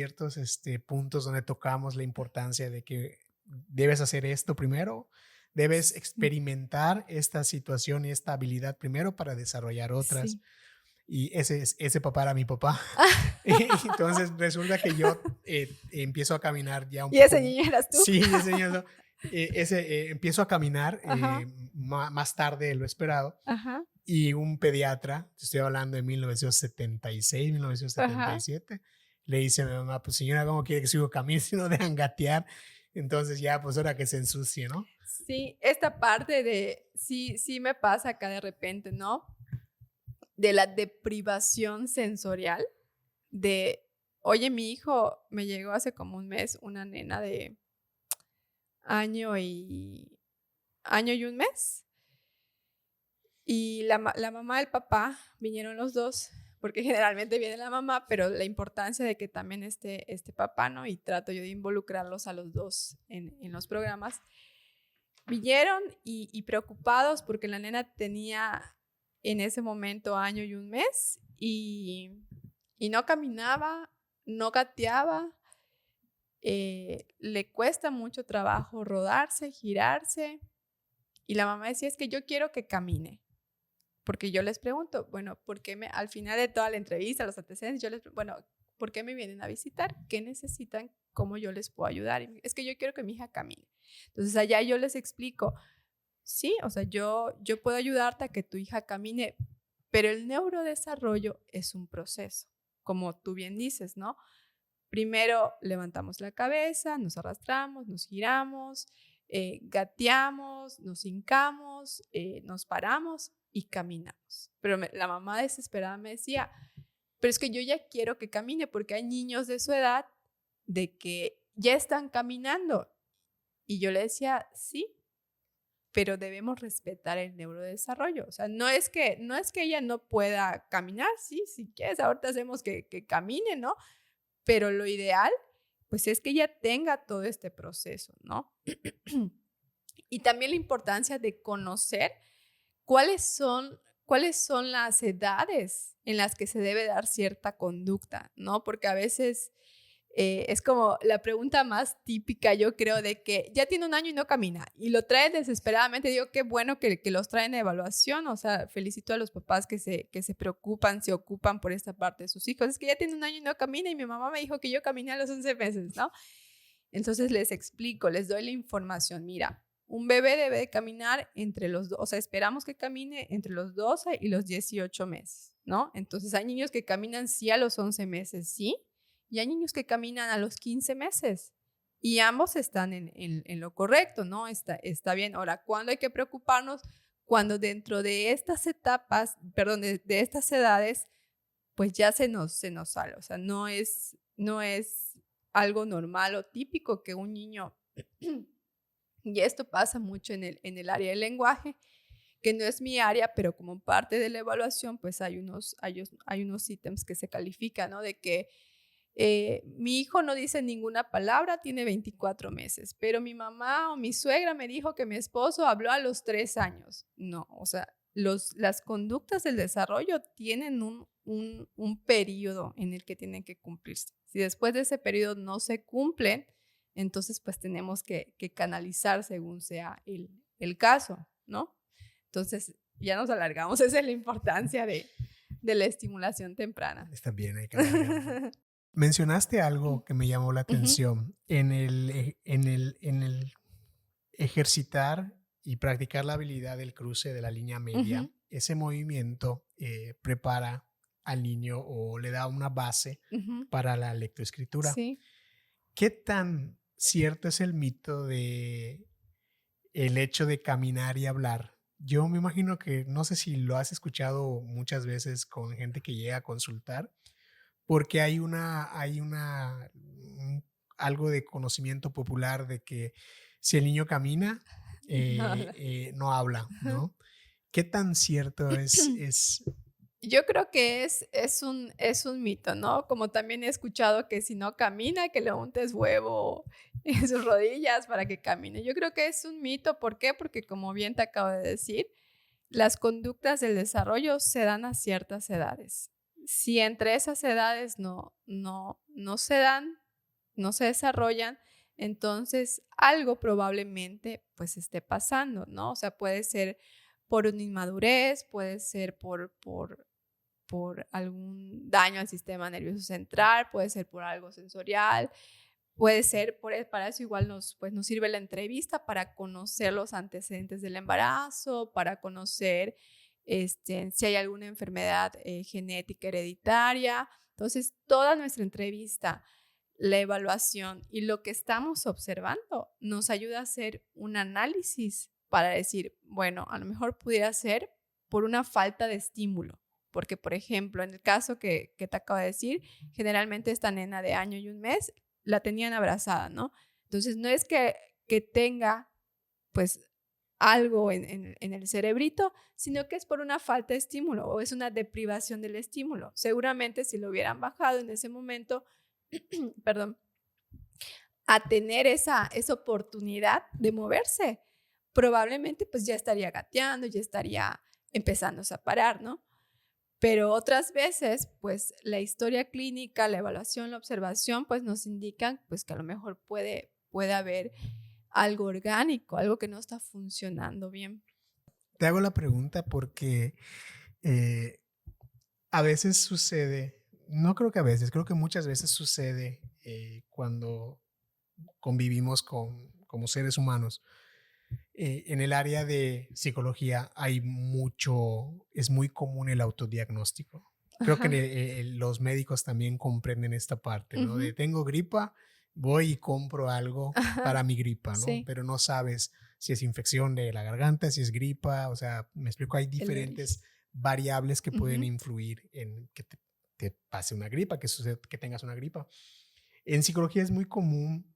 puntos donde tocamos la importancia de que debes hacer esto primero, debes experimentar esta situación y esta habilidad primero para desarrollar otras. Sí. Y ese papá era mi papá. Entonces resulta que yo empiezo a caminar ya un ¿Y poco. ese niño eras tú? Sí, ese niño. Empiezo a caminar Ajá. más tarde de lo esperado. Ajá. Y un pediatra, te estoy hablando de 1976, Ajá. 1977, le dice a mi mamá, pues señora, ¿cómo quiere que siga camine si no dejan gatear? Entonces ya, pues ahora que se ensucie, ¿no? Sí, esta parte de, sí me pasa acá de repente, ¿no? De la deprivación sensorial, de, oye, mi hijo me llegó hace como un mes, una nena de año y un mes, y la mamá y el papá vinieron los dos, porque generalmente viene la mamá, pero la importancia de que también esté este papá, ¿no? Y trato yo de involucrarlos a los dos en los programas. Vinieron y preocupados porque la nena tenía en ese momento 1 año y 1 mes y no caminaba, no gateaba. Le cuesta mucho trabajo rodarse, girarse. Y la mamá decía, es que yo quiero que camine. Porque yo les pregunto, bueno, ¿por qué al final de toda la entrevista, los antecedentes, yo les pregunto, bueno, ¿por qué me vienen a visitar? ¿Qué necesitan? ¿Cómo yo les puedo ayudar? Y es que yo quiero que mi hija camine. Entonces allá yo les explico, sí, o sea, yo puedo ayudarte a que tu hija camine, pero el neurodesarrollo es un proceso, como tú bien dices, ¿no? Primero levantamos la cabeza, nos arrastramos, nos giramos, gateamos, nos hincamos, nos paramos y caminamos. Pero la mamá desesperada me decía, pero es que yo ya quiero que camine porque hay niños de su edad de que ya están caminando. Y yo le decía, sí, pero debemos respetar el neurodesarrollo. O sea, no es que ella no pueda caminar, sí, si quieres, ahorita hacemos que camine, ¿no? Pero lo ideal, pues es que ella tenga todo este proceso, ¿no? Y también la importancia de conocer cuáles son las edades en las que se debe dar cierta conducta, ¿no? Porque a veces es como la pregunta más típica, yo creo, de que ya tiene 1 año y no camina y lo traen desesperadamente. Digo, qué bueno que los traen a evaluación, o sea, felicito a los papás que se preocupan, se ocupan por esta parte de sus hijos. Es que ya tiene 1 año y no camina y mi mamá me dijo que yo caminé a los 11 meses, ¿no? Entonces les explico, les doy la información. Mira, un bebé debe de caminar o sea, esperamos que camine entre los 12 y los 18 meses, ¿no? Entonces hay niños que caminan sí a los 11 meses, sí, y hay niños que caminan a los 15 meses y ambos están en lo correcto, ¿no? Está bien. Ahora, ¿cuándo hay que preocuparnos? Cuando dentro de estas etapas, perdón, de estas edades, pues ya se nos sale. O sea, no es algo normal o típico que un niño, y esto pasa mucho en el área del lenguaje, que no es mi área, pero como parte de la evaluación, pues hay unos ítems que se califican, ¿no? De que mi hijo no dice ninguna palabra, tiene 24 meses, pero mi mamá o mi suegra me dijo que mi esposo habló a los 3 años. No, o sea, las conductas del desarrollo tienen un periodo en el que tienen que cumplirse. Si después de ese periodo no se cumplen, entonces pues tenemos que canalizar según sea el caso, ¿no? Entonces ya nos alargamos, esa es la importancia de la estimulación temprana. Está bien, hay que alargar. Mencionaste algo que me llamó la atención en el ejercitar y practicar la habilidad del cruce de la línea media. Ese movimiento prepara al niño o le da una base para la lectoescritura. Sí. ¿Qué tan cierto es el mito de el hecho de caminar y hablar? Yo me imagino que, no sé si lo has escuchado muchas veces con gente que llega a consultar, porque hay algo de conocimiento popular de que si el niño camina, no habla, ¿no? ¿Qué tan cierto es? Yo creo que es un mito, ¿no? Como también he escuchado que si no camina, que le untes huevo en sus rodillas para que camine. Yo creo que es un mito. ¿Por qué? Porque como bien te acabo de decir, las conductas del desarrollo se dan a ciertas edades. Si entre esas edades no se dan, no se desarrollan, entonces algo probablemente pues esté pasando, ¿no? O sea, puede ser por una inmadurez, puede ser por algún daño al sistema nervioso central, puede ser por algo sensorial, puede ser para eso igual nos sirve la entrevista para conocer los antecedentes del embarazo, para conocer si hay alguna enfermedad genética hereditaria. Entonces, toda nuestra entrevista, la evaluación y lo que estamos observando nos ayuda a hacer un análisis para decir, bueno, a lo mejor pudiera ser por una falta de estímulo. Porque, por ejemplo, en el caso que te acabo de decir, generalmente esta nena de 1 año y 1 mes la tenían abrazada, ¿no? Entonces, no es que tenga, pues, algo en el cerebrito, sino que es por una falta de estímulo o es una deprivación del estímulo. Seguramente si lo hubieran bajado en ese momento, perdón, a tener esa oportunidad de moverse, probablemente pues ya estaría gateando, ya estaría empezándose a parar, ¿no? Pero otras veces, pues la historia clínica, la evaluación, la observación, pues nos indican pues que a lo mejor puede haber algo orgánico, algo que no está funcionando bien. Te hago la pregunta porque eh, a veces sucede, no creo que a veces, creo que muchas veces sucede cuando convivimos como seres humanos. En el área de psicología es muy común el autodiagnóstico. Creo que Ajá. los médicos también comprenden esta parte, ¿no? De Ujú. tengo gripa, voy y compro algo Ajá. para mi gripa, ¿no? Sí, Pero no sabes si es infección de la garganta, si es gripa, o sea, me explico, hay el origen. diferentes variables que pueden Ujú. influir en que te pase una gripa, que tengas una gripa. En psicología es muy común,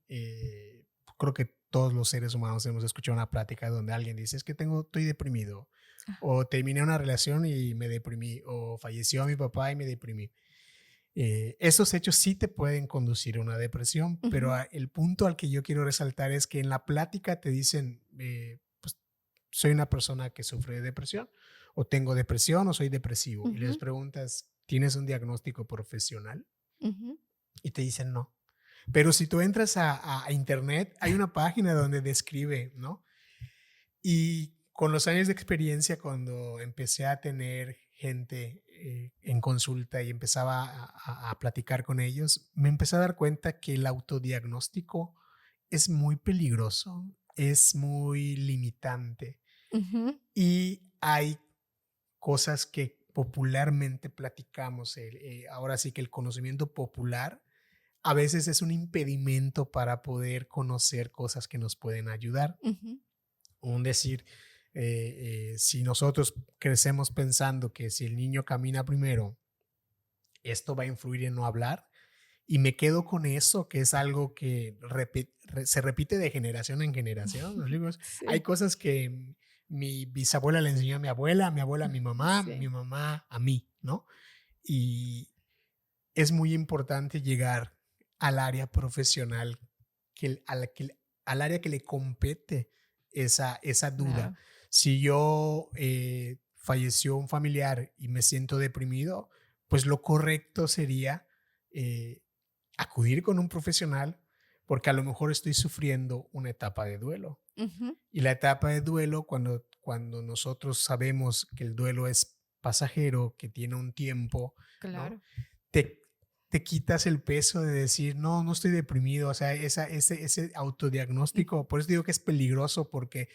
creo que todos los seres humanos hemos escuchado una plática donde alguien dice, es que estoy deprimido, Ah, o terminé una relación y me deprimí, o falleció mi papá y me deprimí. Esos hechos sí te pueden conducir a una depresión, pero ujú, el punto al que yo quiero resaltar es que en la plática te dicen, pues soy una persona que sufre de depresión, o tengo depresión, o soy depresivo, y les ujú, preguntas, ¿tienes un diagnóstico profesional? ujú. Y te dicen no. Pero si tú entras a internet, hay una página donde describe, ¿no? Y con los años de experiencia, cuando empecé a tener gente en consulta y empezaba a platicar con ellos, me empecé a dar cuenta que el autodiagnóstico es muy peligroso, es muy limitante Ujú, y hay cosas que popularmente platicamos. Ahora sí que el conocimiento popular a veces es un impedimento para poder conocer cosas que nos pueden ayudar. ujú. Un decir, si nosotros crecemos pensando que si el niño camina primero, esto va a influir en no hablar, y me quedo con eso, que es algo que se repite de generación en generación. Los libros, hay Sí, cosas que mi bisabuela le enseñó a mi abuela a mi sí. mamá a mí, ¿no? Y es muy importante llegar al área profesional, al área que le compete esa duda. Claro. Si yo falleció un familiar y me siento deprimido, pues lo correcto sería eh, acudir con un profesional porque a lo mejor estoy sufriendo una etapa de duelo. Ujú, Y la etapa de duelo, cuando nosotros sabemos que el duelo es pasajero, que tiene un tiempo, ¿no? claro. te, te quitas el peso de decir, no, no estoy deprimido, o sea, ese Ujú, autodiagnóstico, por eso digo que es peligroso, porque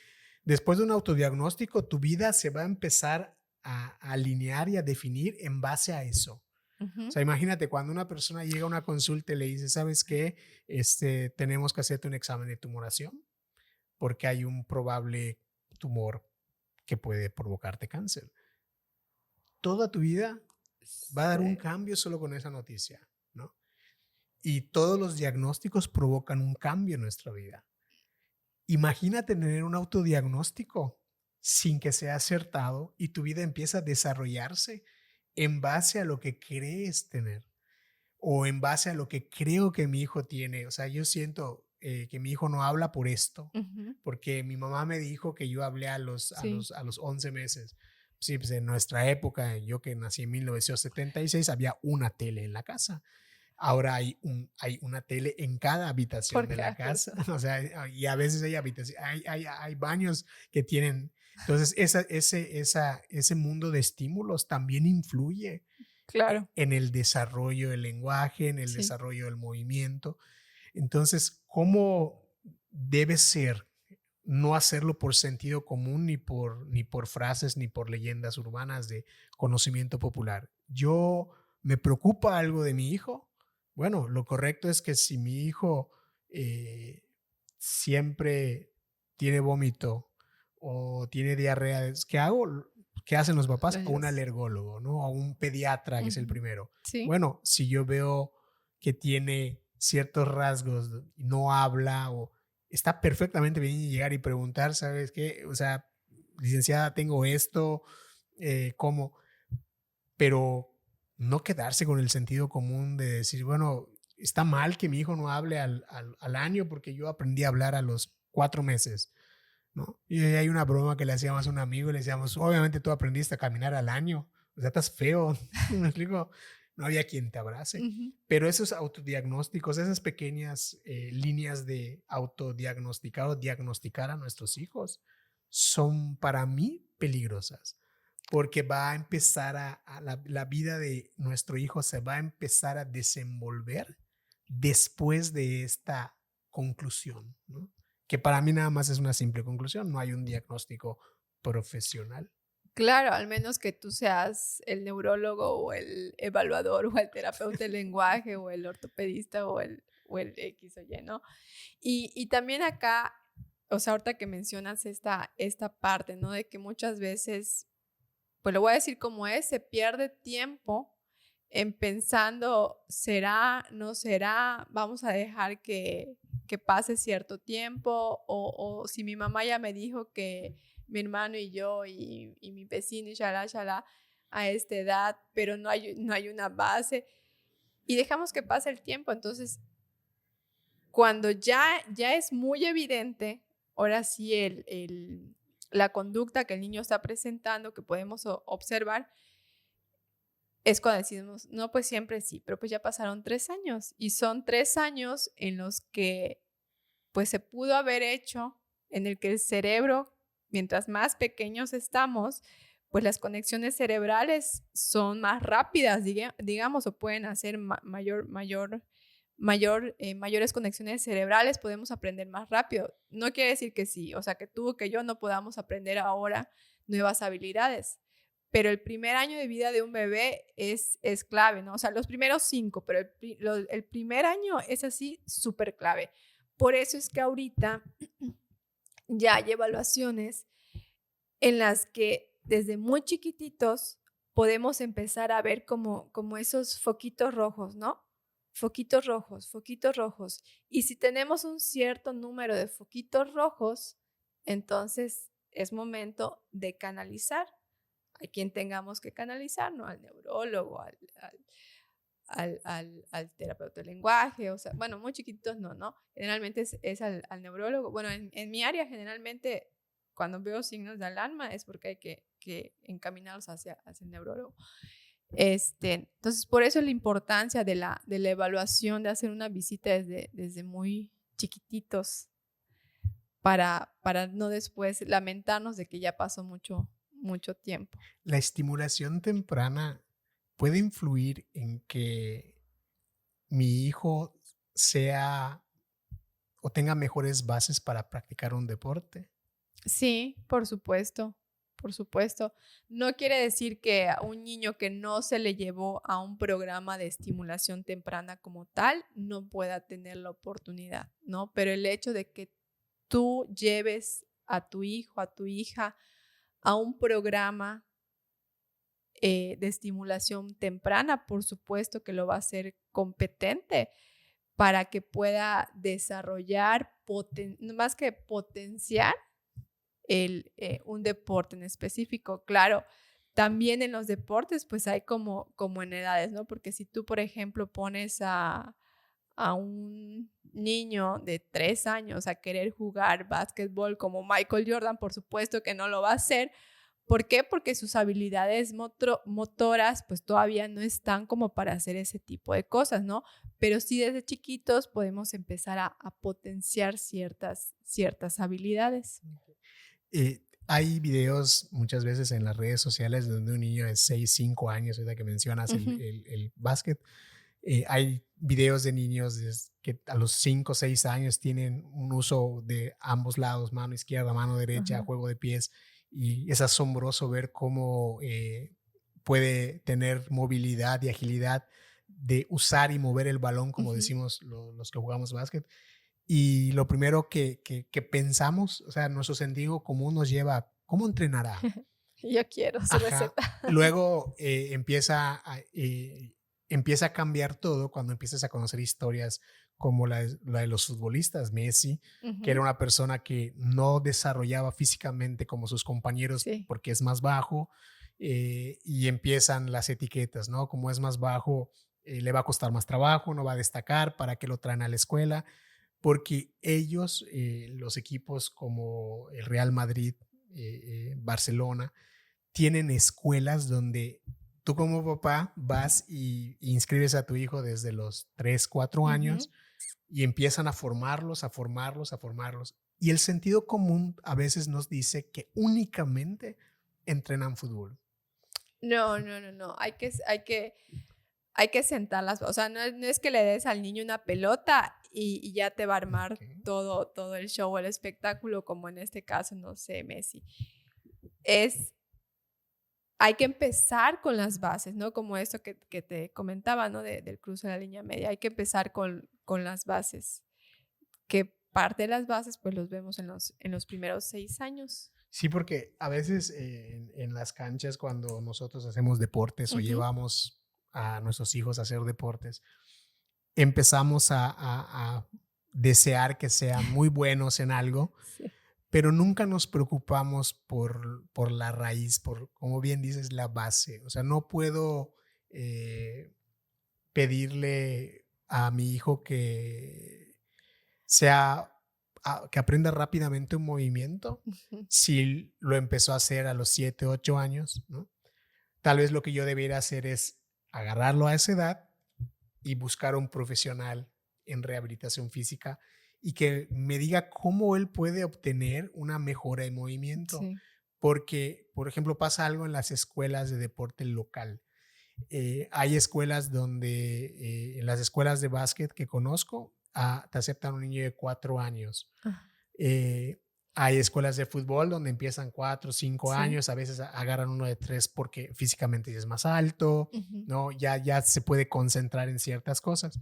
después de un autodiagnóstico, tu vida se va a empezar a alinear y a definir en base a eso. O ujú. sea, imagínate cuando una persona llega a una consulta y le dice, ¿sabes qué? Tenemos que hacerte un examen de tumoración porque hay un probable tumor que puede provocarte cáncer. Toda tu vida va a dar un Sí. cambio solo con esa noticia, ¿no? Y todos los diagnósticos provocan un cambio en nuestra vida. Imagina tener un autodiagnóstico sin que sea acertado y tu vida empieza a desarrollarse en base a lo que crees tener o en base a lo que creo que mi hijo tiene. O sea, yo siento que mi hijo no habla por esto, Ujú, porque mi mamá me dijo que yo hablé sí. a los 11 meses. Sí, pues en nuestra época, yo que nací en 1976, había una tele en la casa. Ahora hay una tele en cada habitación Por de la cada casa, persona. o sea, y a veces hay baños que tienen. Entonces, ese mundo de estímulos también influye Claro. en el desarrollo del lenguaje, en el Sí. desarrollo del movimiento. Entonces, ¿cómo debe ser no hacerlo por sentido común, ni por frases, ni por leyendas urbanas de conocimiento popular? Yo me preocupa algo de mi hijo. Bueno, lo correcto es que si mi hijo eh, siempre tiene vómito o tiene diarrea, ¿qué hago? ¿Qué hacen los papás? A un Rayos. alergólogo, ¿no? A un pediatra, que es el Ujú. primero. Sí, Bueno, si yo veo que tiene ciertos rasgos, no habla o está perfectamente bien llegar y preguntar, ¿sabes qué? O sea, licenciada, tengo esto, ¿cómo? Pero no quedarse con el sentido común de decir, bueno, está mal que mi hijo no hable al año porque yo aprendí a hablar a los 4 meses. ¿no? Y hay una broma que le hacíamos a un amigo y le decíamos, obviamente tú aprendiste a caminar al año, o sea, estás feo, me explico, no había quien te abrace. Ujú. Pero esos autodiagnósticos, esas pequeñas líneas de autodiagnosticar o diagnosticar a nuestros hijos son para mí peligrosas, porque va a empezar la vida de nuestro hijo se va a empezar a desenvolver después de esta conclusión, ¿no? Que para mí nada más es una simple conclusión, no hay un diagnóstico profesional. Claro, al menos que tú seas el neurólogo o el evaluador o el terapeuta del lenguaje o el ortopedista o el X o Y, ¿no? Y también acá, o sea, ahorita que mencionas esta parte, ¿no? De que muchas veces, pues lo voy a decir como es, se pierde tiempo en pensando, ¿será, no será? Vamos a dejar que pase cierto tiempo o si mi mamá ya me dijo que mi hermano y yo y mi vecino y shalá, a esta edad, pero no hay una base y dejamos que pase el tiempo. Entonces, cuando ya es muy evidente, ahora sí, la conducta que el niño está presentando, que podemos observar, es cuando decimos, no, pues siempre sí, pero pues ya pasaron 3 años y son 3 años en los que pues se pudo haber hecho, en el que el cerebro, mientras más pequeños estamos, pues las conexiones cerebrales son más rápidas, digamos, o pueden hacer mayores conexiones cerebrales, podemos aprender más rápido. No quiere decir que sí, o sea, que tú o que yo no podamos aprender ahora nuevas habilidades. Pero el primer año de vida de un bebé es clave, ¿no? O sea, los primeros 5, pero el primer año es así súper clave. Por eso es que ahorita ya hay evaluaciones en las que desde muy chiquititos podemos empezar a ver como esos foquitos rojos, ¿no? Foquitos rojos, foquitos rojos. Y si tenemos un cierto número de foquitos rojos, entonces es momento de canalizar a quien tengamos que canalizar, ¿no? Al neurólogo, al terapeuta del lenguaje, o sea, bueno, muy chiquitos no. Generalmente es al neurólogo. Bueno, en mi área generalmente cuando veo signos de alarma es porque hay que encaminarlos hacia el neurólogo. Entonces, por eso la importancia de la evaluación, de hacer una visita desde muy chiquititos para no después lamentarnos de que ya pasó mucho tiempo. La estimulación temprana puede influir en que mi hijo sea o tenga mejores bases para practicar un deporte. Sí, por supuesto, por supuesto. No quiere decir que a un niño que no se le llevó a un programa de estimulación temprana como tal no pueda tener la oportunidad, ¿no? Pero el hecho de que tú lleves a tu hijo, a tu hija a un programa de estimulación temprana, por supuesto que lo va a hacer competente para que pueda desarrollar, más que potenciar, un deporte en específico. Claro, también en los deportes pues hay como en edades, ¿no? Porque si tú, por ejemplo, pones a un niño de 3 años a querer jugar básquetbol como Michael Jordan, por supuesto que no lo va a hacer. ¿Por qué? Porque sus habilidades motoras pues todavía no están como para hacer ese tipo de cosas, ¿no? Pero sí desde chiquitos podemos empezar a potenciar ciertas habilidades. Hay videos muchas veces en las redes sociales donde un niño de 6, 5 años, ahorita que mencionas Ujú. el básquet, hay videos de niños que a los 5 o 6 años tienen un uso de ambos lados, mano izquierda, mano derecha, Ajá. juego de pies, y es asombroso ver cómo puede tener movilidad y agilidad de usar y mover el balón, como Ujú. decimos los que jugamos básquet. Y lo primero que pensamos, o sea, nuestro sentido común nos lleva a, ¿cómo entrenará? Yo quiero su Ajá. receta. Luego empieza a cambiar todo cuando empiezas a conocer historias como la de los futbolistas, Messi, que era Ujú. una persona que no desarrollaba físicamente como sus compañeros Sí. porque es más bajo, y empiezan las etiquetas, ¿no? Como es más bajo, le va a costar más trabajo, no va a destacar, ¿para qué lo traen a la escuela? porque ellos, los equipos como el Real Madrid, Barcelona, tienen escuelas donde tú como papá vas y inscribes a tu hijo desde los 3 4 Ujú. años y empiezan a formarlos, a formarlos, a formarlos. Y el sentido común a veces nos dice que únicamente entrenan fútbol. No, no, no, no. Hay que sentarlas. O sea, no es que le des al niño una pelota y ya te va a armar Okey. todo el show, el espectáculo, como en este caso, no sé, Messi. Es Hay que empezar con las bases, ¿no? Como esto que te comentaba, ¿no? Del cruce de la línea media. Hay que empezar con las bases, que parte de las bases, pues los vemos en los primeros 6 años. Sí, porque a veces, en las canchas, cuando nosotros hacemos deportes o Ujú. llevamos a nuestros hijos a hacer deportes, empezamos a desear que sean muy buenos en algo, Sí. pero nunca nos preocupamos por la raíz, por, como bien dices, la base. O sea, no puedo pedirle a mi hijo que sea, que aprenda rápidamente un movimiento Ujú. si lo empezó a hacer a los 7 8 años, ¿no? Tal vez lo que yo debería hacer es agarrarlo a esa edad y buscar un profesional en rehabilitación física y que me diga cómo él puede obtener una mejora de movimiento. Sí. Porque, por ejemplo, pasa algo en las escuelas de deporte local. Hay escuelas donde, en las escuelas de básquet que conozco, te aceptan un niño de 4 años. Ah, Eh, Hay escuelas de fútbol donde empiezan 4 5 sí. años, a veces agarran uno de 3 porque físicamente ya es más alto, Ujú. ¿no? Ya se puede concentrar en ciertas cosas.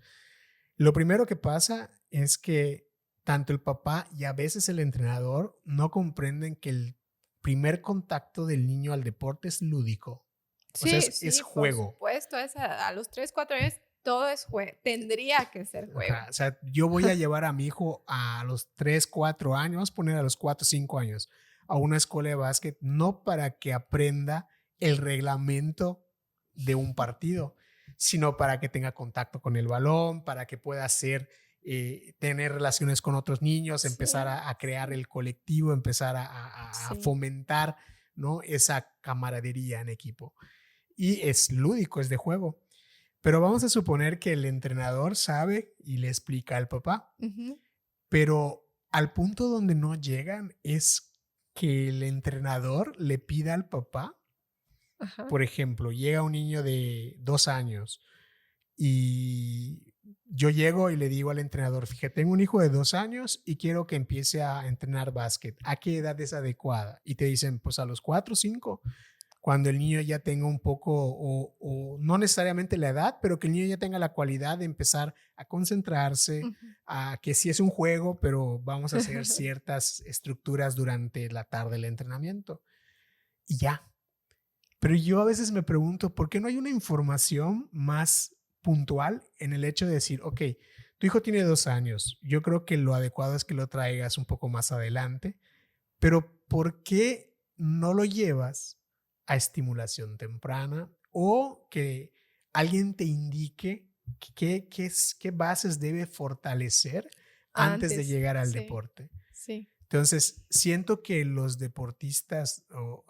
Lo primero que pasa es que tanto el papá y a veces el entrenador no comprenden que el primer contacto del niño al deporte es lúdico, o sea, Sí, es sí, por juego. supuesto, a los 3 4 años todo es tendría que ser Ajá, juego. o sea, yo voy a llevar a mi hijo a los 3 4 años, vamos a poner a los 4 5 años, a una escuela de básquet, no para que aprenda el reglamento de un partido, sino para que tenga contacto con el balón, para que pueda hacer, tener relaciones con otros niños, empezar Sí, a crear sí, el colectivo, empezar a sí. fomentar, ¿no? Esa camaradería en equipo. Y es lúdico, es de juego. Pero vamos a suponer que el entrenador sabe y le explica al papá, Ujú. pero al punto donde no llegan es que el entrenador le pida al papá, Ajá. por ejemplo, llega un niño de 2 años y yo llego y le digo al entrenador, fíjate, tengo un hijo de 2 años y quiero que empiece a entrenar básquet. ¿A qué edad es adecuada? Y te dicen, pues a los 4 o 5, cuando el niño ya tenga un poco, o no necesariamente la edad, pero que el niño ya tenga la cualidad de empezar a concentrarse, Ujú. a que sí es un juego, pero vamos a hacer ciertas estructuras durante la tarde del entrenamiento. Y ya. Pero yo a veces me pregunto, ¿por qué no hay una información más puntual en el hecho de decir, ok, tu hijo tiene 2 años, yo creo que lo adecuado es que lo traigas un poco más adelante, pero ¿por qué no lo llevas a estimulación temprana o que alguien te indique qué bases debe fortalecer antes de Antes, llegar al sí, deporte? sí. Entonces, siento que los deportistas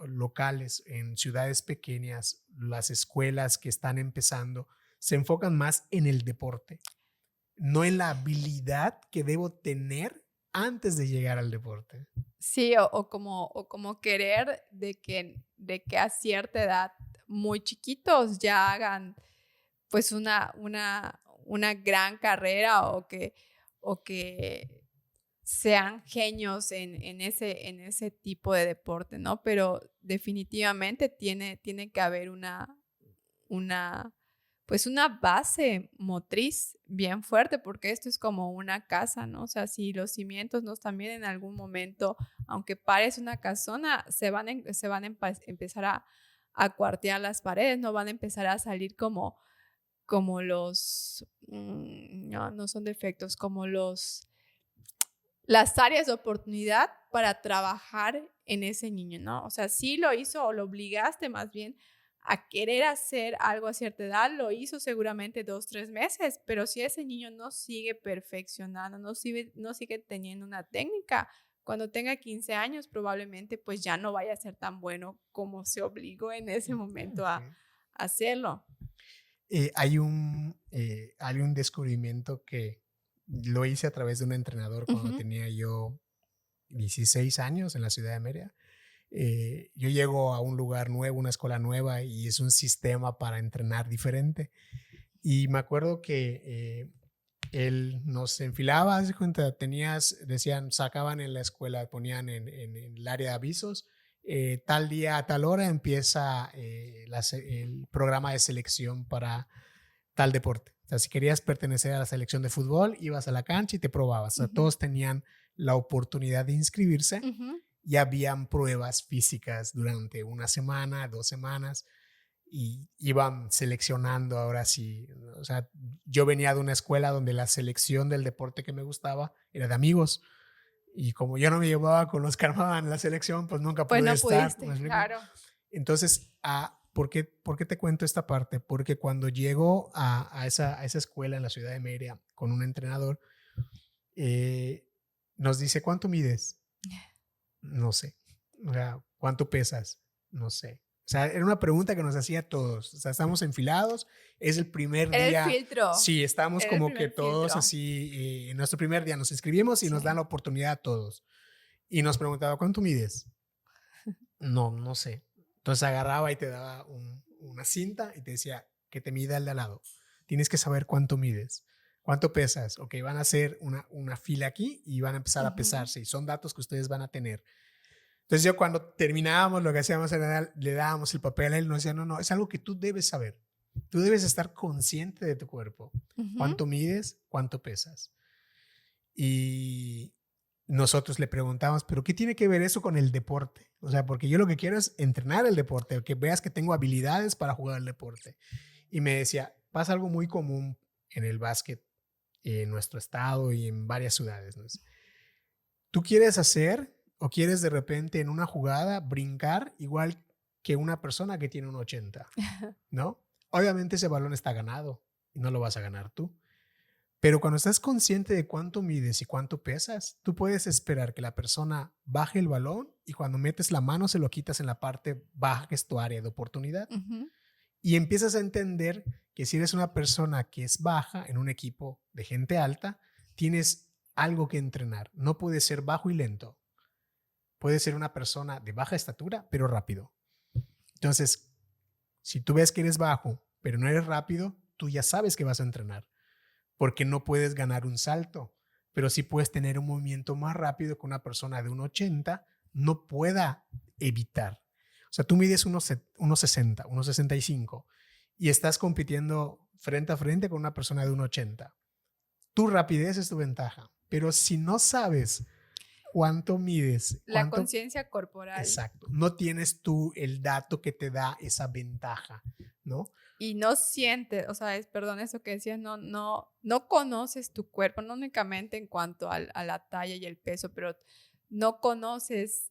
locales en ciudades pequeñas, las escuelas que están empezando, se enfocan más en el deporte, no en la habilidad que debo tener antes de llegar al deporte. Sí, o como querer de que a cierta edad, muy chiquitos, ya hagan, pues, una gran carrera, o que sean genios en ese tipo de deporte, ¿no? Pero definitivamente tiene que haber una, pues, una base motriz bien fuerte, porque esto es como una casa, ¿no? O sea, si los cimientos no están bien en algún momento, aunque pares una casona, se van a empezar a cuartear las paredes, ¿no? Van a empezar a salir como no son defectos, como las áreas de oportunidad para trabajar en ese niño, ¿no? O sea, sí lo hizo o lo obligaste más bien a querer hacer algo a cierta edad, lo hizo seguramente 2, 3 meses, pero si ese niño no sigue perfeccionando, no sigue teniendo una técnica, cuando tenga 15 años probablemente pues ya no vaya a ser tan bueno como se obligó en ese momento a Ok. hacerlo. Hay un descubrimiento que lo hice a través de un entrenador cuando Ujú, tenía yo 16 años en la ciudad de Mérida. Yo llego a un lugar nuevo, una escuela nueva y es un sistema para entrenar diferente. Y me acuerdo que él nos enfilaba, haz de cuenta, decían, sacaban en la escuela, ponían en el área de avisos, tal día a tal hora empieza el programa de selección para tal deporte. O sea, si querías pertenecer a la selección de fútbol, ibas a la cancha y te probabas. O sea, ujú, todos tenían la oportunidad de inscribirse ujú. y habían pruebas físicas durante una semana, 2 semanas y iban seleccionando ahora sí. O sea, yo venía de una escuela donde la selección del deporte que me gustaba era de amigos y como yo no me llevaba con los que armaban la selección, pues nunca Pues pude no estar, ¿me pudiste, explico? claro. Entonces, ¿por qué te cuento esta parte? Porque cuando llego a esa escuela en la ciudad de Mérida con un entrenador, eh, nos dice, ¿cuánto mides? No sé. O sea, ¿cuánto pesas? No sé. O sea, era una pregunta que nos hacía a todos. O sea, estamos enfilados, es el primer Era el día. filtro, Sí, estamos era el como que primer todos filtro. así, en nuestro primer día nos inscribimos y nos dan Sí. la oportunidad a todos. Y nos preguntaba, ¿cuánto mides? No, no sé. Entonces agarraba y te daba una cinta y te decía que te mida el de al lado. Tienes que saber cuánto mides, cuánto pesas. Ok, van a hacer una fila aquí y van a empezar a Ujú, pesarse y son datos que ustedes van a tener. Entonces yo cuando terminábamos lo que hacíamos era le dábamos el papel a él y nos decía, no, no, es algo que tú debes saber. Tú debes estar consciente de tu cuerpo. ujú. Cuánto mides, cuánto pesas. Y nosotros le preguntamos, ¿pero qué tiene que ver eso con el deporte? O sea, porque yo lo que quiero es entrenar el deporte, que veas que tengo habilidades para jugar el deporte. Y me decía, pasa algo muy común en el básquet en nuestro estado y en varias ciudades, ¿no? Tú quieres hacer o quieres de repente en una jugada brincar igual que una persona que tiene un 80, ¿no? Obviamente ese balón está ganado y no lo vas a ganar tú. Pero cuando estás consciente de cuánto mides y cuánto pesas, tú puedes esperar que la persona baje el balón y cuando metes la mano se lo quitas en la parte baja, que es tu área de oportunidad. Ujú, Y empiezas a entender que si eres una persona que es baja en un equipo de gente alta, tienes algo que entrenar. No puedes ser bajo y lento. Puedes ser una persona de baja estatura, pero rápido. Entonces, si tú ves que eres bajo, pero no eres rápido, tú ya sabes que vas a entrenar porque no puedes ganar un salto, pero sí puedes tener un movimiento más rápido que una persona de 1,80 no pueda evitar. O sea, tú mides 1,60, 1,65 y estás compitiendo frente a frente con una persona de 1,80. Tu rapidez es tu ventaja, pero si no sabes cuánto mides, la cuánto. conciencia corporal. Exacto. No tienes tú el dato que te da esa ventaja, ¿no? Y no sientes, o sea, perdón, eso que decías, no conoces tu cuerpo, no únicamente en cuanto a la talla y el peso, pero no conoces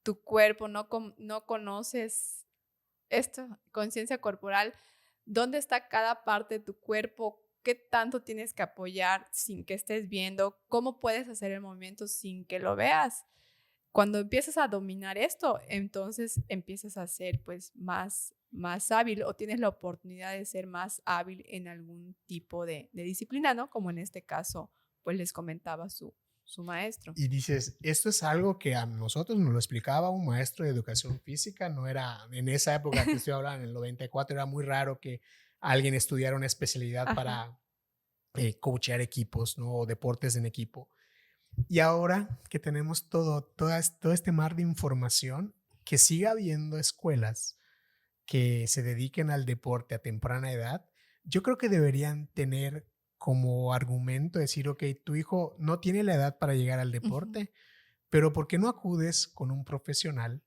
tu cuerpo, no conoces esto, conciencia corporal, dónde está cada parte de tu cuerpo, qué tanto tienes que apoyar sin que estés viendo, cómo puedes hacer el movimiento sin que lo veas. Cuando empiezas a dominar esto, entonces empiezas a ser pues más hábil o tienes la oportunidad de ser más hábil en algún tipo de disciplina, ¿no? Como en este caso, pues les comentaba su maestro. Y dices, esto es algo que a nosotros nos lo explicaba un maestro de educación física, no era, en esa época, te estoy hablando, en el 94, era muy raro que alguien estudiara una especialidad Ajá. para coachear equipos, ¿no? O deportes en equipo. Y ahora que tenemos todo este mar de información, que siga habiendo escuelas que se dediquen al deporte a temprana edad, yo creo que deberían tener como argumento decir, ok, tu hijo no tiene la edad para llegar al Ujú, deporte, pero ¿por qué no acudes con un profesional,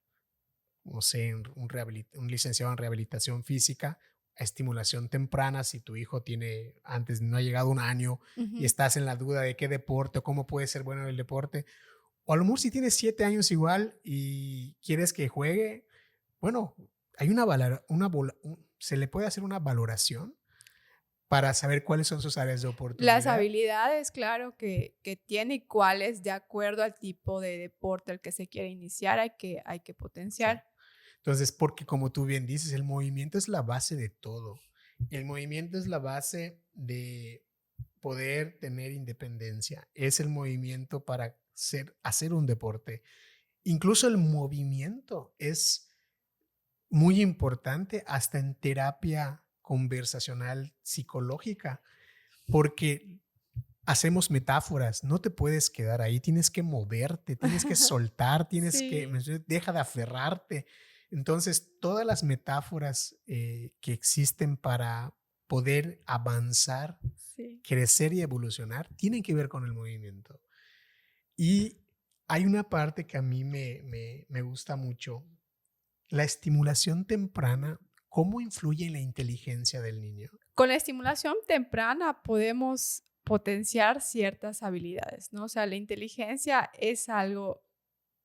no sé, un licenciado en rehabilitación física, a estimulación temprana, si tu hijo tiene, antes no ha llegado un año y ujú. estás en la duda de qué deporte o cómo puede ser bueno en el deporte, o a lo mejor si tienes 7 años igual y quieres que juegue, bueno, hay se le puede hacer una valoración para saber cuáles son sus áreas de Las oportunidad. habilidades, claro, que tiene y cuáles de acuerdo al tipo de deporte al que se quiere iniciar hay que potenciar. Exacto. Entonces, porque como tú bien dices, el movimiento es la base de todo. El movimiento es la base de poder tener independencia. Es el movimiento para hacer un deporte. Incluso el movimiento es muy importante hasta en terapia conversacional psicológica, porque hacemos metáforas, no te puedes quedar ahí, tienes que moverte, tienes que soltar, Sí, deja de aferrarte. Entonces, todas las metáforas que existen para poder avanzar, sí. crecer y evolucionar, tienen que ver con el movimiento. Y hay una parte que a mí me gusta mucho, la estimulación temprana, ¿cómo influye en la inteligencia del niño? Con la estimulación temprana podemos potenciar ciertas habilidades, ¿no? O sea, la inteligencia es algo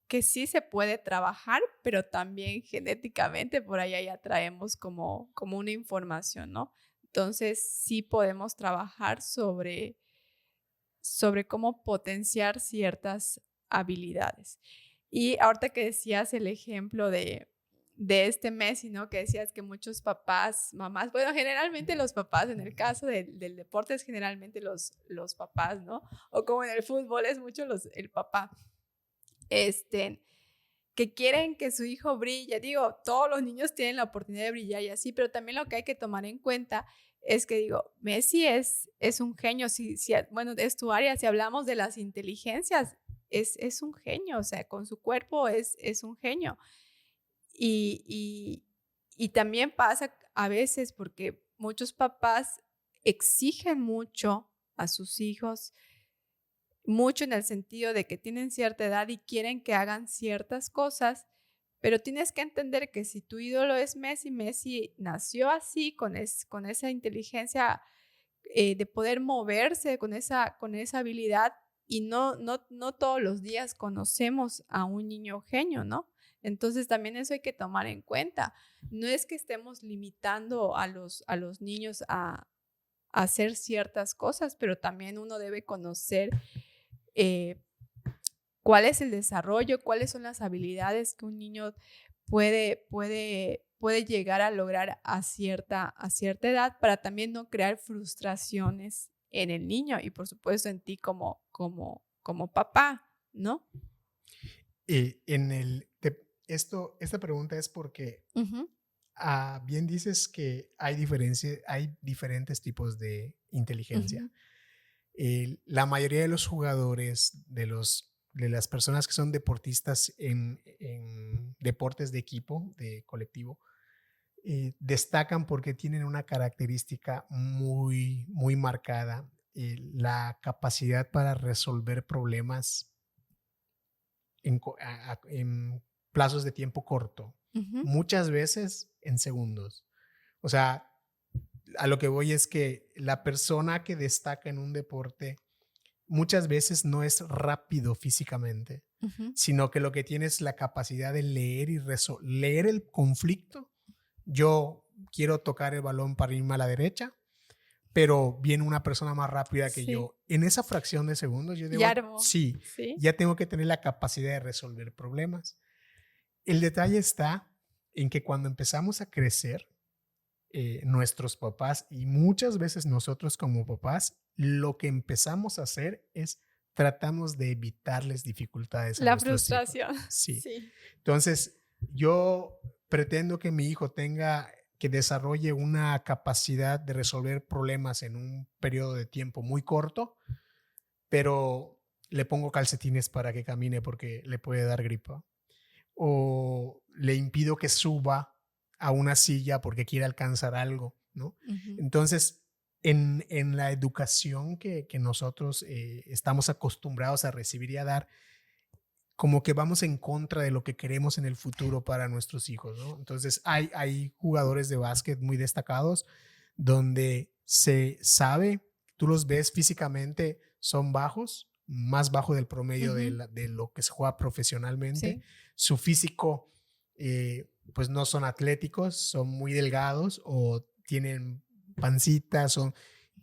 que sí se puede trabajar, pero también genéticamente por ahí ya traemos como una información, ¿no? Entonces, sí podemos trabajar sobre cómo potenciar ciertas habilidades. Y ahorita que decías el ejemplo de este Messi, ¿no? Que decías que muchos papás, mamás, bueno, generalmente los papás, en el caso del deporte es generalmente los papás, ¿no? O como en el fútbol es mucho el papá, este, que quieren que su hijo brille. Digo, todos los niños tienen la oportunidad de brillar y así, pero también lo que hay que tomar en cuenta es que digo, Messi es un genio, bueno, es tu área, si hablamos de las inteligencias, es un genio, o sea, con su cuerpo es un genio. Y, y, y también pasa a veces porque muchos papás exigen mucho a sus hijos, mucho en el sentido de que tienen cierta edad y quieren que hagan ciertas cosas, pero tienes que entender que si tu ídolo es Messi, Messi nació así, con esa inteligencia de poder moverse, con esa habilidad, y no todos los días conocemos a un niño genio, ¿no? Entonces también eso hay que tomar en cuenta. No es que estemos limitando a los niños a hacer ciertas cosas, pero también uno debe conocer eh, cuál es el desarrollo, cuáles son las habilidades que un niño puede llegar a lograr a cierta edad para también no crear frustraciones en el niño y por supuesto en ti como papá, ¿no? Esta pregunta es porque Ujú, bien dices que hay diferentes tipos de inteligencia. ujú, La mayoría de los jugadores, de las personas que son deportistas en deportes de equipo, de colectivo, destacan porque tienen una característica muy, muy marcada, la capacidad para resolver problemas en plazos de tiempo corto, ujú. muchas veces en segundos. O sea, a lo que voy es que la persona que destaca en un deporte muchas veces no es rápido físicamente, Ujú. sino que lo que tiene es la capacidad de leer leer el conflicto. Yo quiero tocar el balón para irme a la derecha, pero viene una persona más rápida que Sí, yo. En esa fracción de segundos, ya armó. sí, Sí. ya tengo que tener la capacidad de resolver problemas. El detalle está en que cuando empezamos a crecer, nuestros papás y muchas veces nosotros como papás, lo que empezamos a hacer es tratamos de evitarles dificultades a La nuestros hijos. frustración, Sí. sí. Entonces, yo pretendo que mi hijo que desarrolle una capacidad de resolver problemas en un periodo de tiempo muy corto, pero le pongo calcetines para que camine porque le puede dar gripa. O le impido que suba a una silla porque quiere alcanzar algo, ¿no? Ujú. Entonces, en la educación que nosotros estamos acostumbrados a recibir y a dar, como que vamos en contra de lo que queremos en el futuro para nuestros hijos, ¿no? Entonces, hay jugadores de básquet muy destacados donde se sabe, tú los ves físicamente, son bajos, más bajo del promedio Ujú. de lo que se juega profesionalmente. Sí. Su físico pues no son atléticos, son muy delgados o tienen pancitas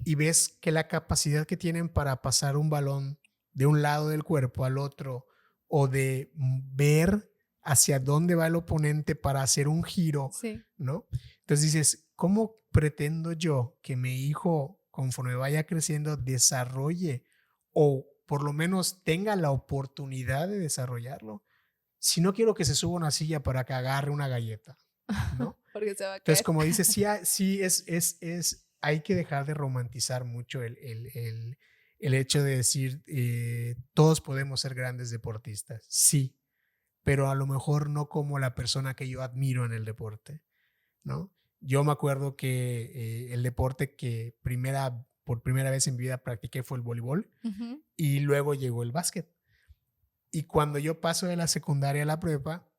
y ves que la capacidad que tienen para pasar un balón de un lado del cuerpo al otro o de ver hacia dónde va el oponente para hacer un giro, Sí. ¿no? Entonces dices, ¿cómo pretendo yo que mi hijo, conforme vaya creciendo, desarrolle o por lo menos tenga la oportunidad de desarrollarlo? Si no quiero que se suba a una silla para que agarre una galleta, ¿no? Porque se va a Entonces, caer. como dices, sí, sí hay que dejar de romantizar mucho el hecho de decir, todos podemos ser grandes deportistas, sí, pero a lo mejor no como la persona que yo admiro en el deporte, ¿no? Yo me acuerdo que el deporte que por primera vez en mi vida practiqué fue el voleibol Ujú. y luego llegó el básquet. Y cuando yo paso de la secundaria a la prepa,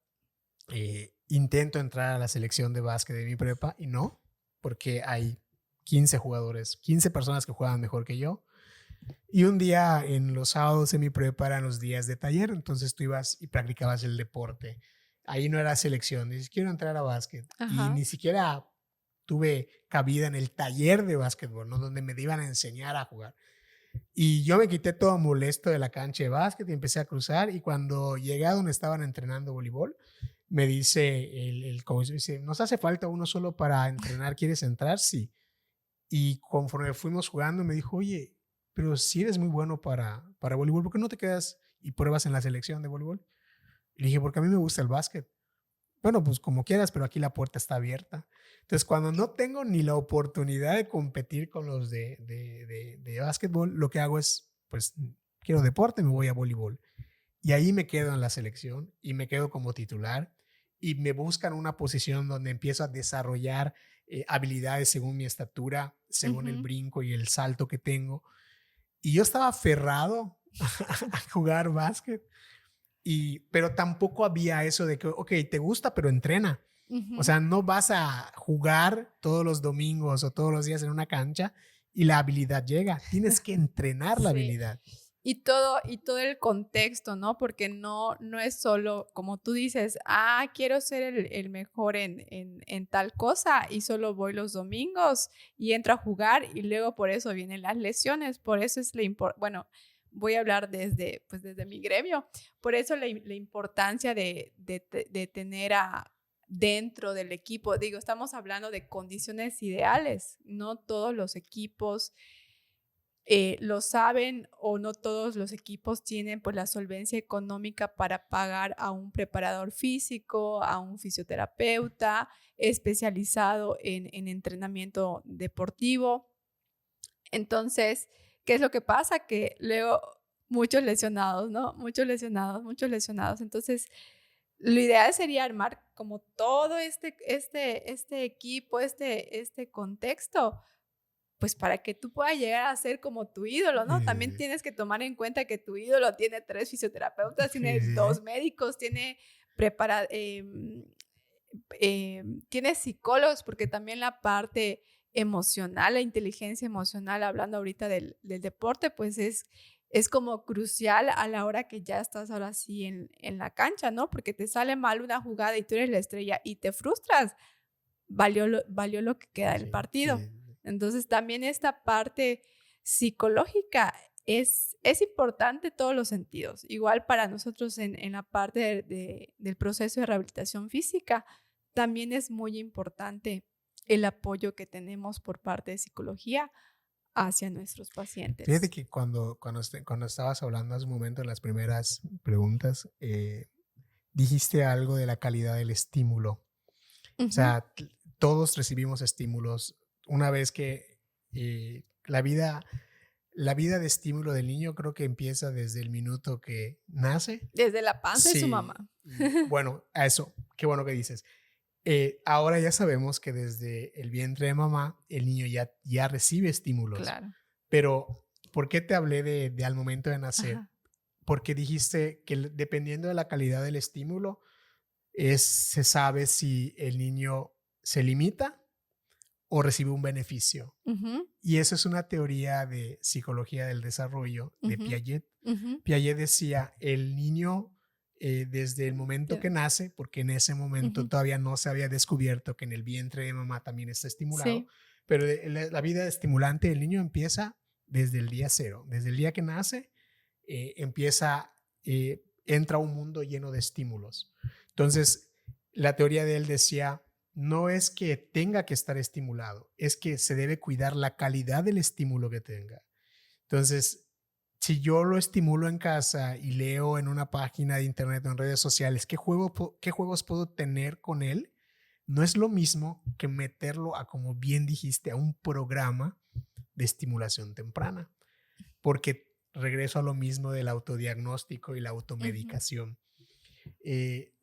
intento entrar a la selección de básquet de mi prepa y no, porque hay 15 jugadores, 15 personas que juegan mejor que yo. Y un día en los sábados en mi prepa eran los días de taller, entonces tú ibas y practicabas el deporte. Ahí no era selección, dices, quiero entrar a básquet. Y Ajá. ni siquiera tuve cabida en el taller de básquetbol, ¿no? Donde me iban a enseñar a jugar. Y yo me quité todo molesto de la cancha de básquet y empecé a cruzar. Y cuando llegué a donde estaban entrenando voleibol, me dice el coach, dice, nos hace falta uno solo para entrenar, ¿quieres entrar? Sí. Y conforme fuimos jugando, me dijo, oye, pero si eres muy bueno para voleibol, ¿por qué no te quedas y pruebas en la selección de voleibol? Y le dije, porque a mí me gusta el básquet. Bueno, pues como quieras, pero aquí la puerta está abierta. Entonces, cuando no tengo ni la oportunidad de competir con los de básquetbol, lo que hago es, pues, quiero deporte, me voy a voleibol. Y ahí me quedo en la selección y me quedo como titular y me buscan una posición donde empiezo a desarrollar habilidades según mi estatura, según el Ujú. brinco y el salto que tengo. Y yo estaba aferrado a jugar básquet, pero tampoco había eso de que, ok, te gusta, pero entrena. O Ujú. sea, no vas a jugar todos los domingos o todos los días en una cancha y la habilidad llega. Tienes que entrenar la Sí. habilidad. Y todo el contexto, ¿no? Porque no es solo, como tú dices, quiero ser el mejor en tal cosa y solo voy los domingos y entro a jugar y luego por eso vienen las lesiones. Por eso es bueno, voy a hablar desde mi gremio. Por eso la importancia de tener dentro del equipo. Digo, estamos hablando de condiciones ideales. No todos los equipos lo saben o no todos los equipos tienen pues la solvencia económica para pagar a un preparador físico, a un fisioterapeuta especializado en entrenamiento deportivo. Entonces, ¿qué es lo que pasa? Que luego muchos lesionados, ¿no? Muchos lesionados, muchos lesionados. Entonces, lo ideal sería armar como todo este equipo, este contexto pues para que tú puedas llegar a ser como tu ídolo, ¿no? También Sí, tienes que tomar en cuenta que tu ídolo tiene 3 fisioterapeutas, sí, tiene sí, 2 sí. médicos, tiene psicólogos, porque también la parte emocional, la inteligencia emocional, hablando ahorita del deporte, pues es como crucial a la hora que ya estás ahora sí en la cancha, ¿no? Porque te sale mal una jugada y tú eres la estrella y te frustras, valió lo que queda del Sí, partido. sí. Entonces, también esta parte psicológica es importante en todos los sentidos. Igual para nosotros en la parte del proceso de rehabilitación física, también es muy importante el apoyo que tenemos por parte de psicología hacia nuestros Fíjate pacientes. que cuando estabas hablando hace un momento en las primeras preguntas, dijiste algo de la calidad del estímulo. O Ujú. sea, todos recibimos estímulos. Una vez que la vida de estímulo del niño creo que empieza desde el minuto que nace. Desde la panza de su mamá. Sí, y bueno, a eso, qué bueno que dices. Ahora ya sabemos que desde el vientre de mamá el niño ya recibe estímulos, Claro. pero ¿por qué te hablé de al momento de nacer? Ajá. Porque dijiste que dependiendo de la calidad del estímulo, se sabe si el niño se limita o recibe un beneficio. Ujú, Y eso es una teoría de psicología del desarrollo de ujú, Piaget. ujú, Piaget decía, el niño desde el momento que nace, porque en ese momento todavía no se había descubierto que en el vientre de mamá también está estimulado, Sí, pero la vida estimulante del niño empieza desde el día cero, desde el día que nace, entra a un mundo lleno de estímulos. Entonces, la teoría de él decía, no es que tenga que estar estimulado, es que se debe cuidar la calidad del estímulo que tenga. Entonces, si yo lo estimulo en casa y leo en una página de internet o en redes sociales qué juegos puedo tener con él, no es lo mismo que meterlo a, como bien dijiste, a un programa de estimulación temprana, porque regreso a lo mismo del autodiagnóstico y la automedicación.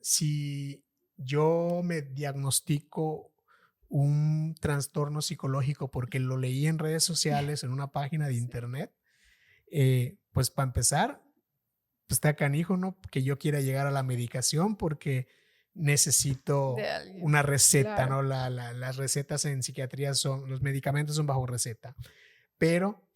Si yo me diagnostico un trastorno psicológico porque lo leí en redes sociales, en una página de sí, internet, pues para empezar, pues está canijo, ¿no? Que yo quiera llegar a la medicación porque de necesito alguien, una receta, claro. ¿no? Las recetas en psiquiatría los medicamentos son bajo receta. Pero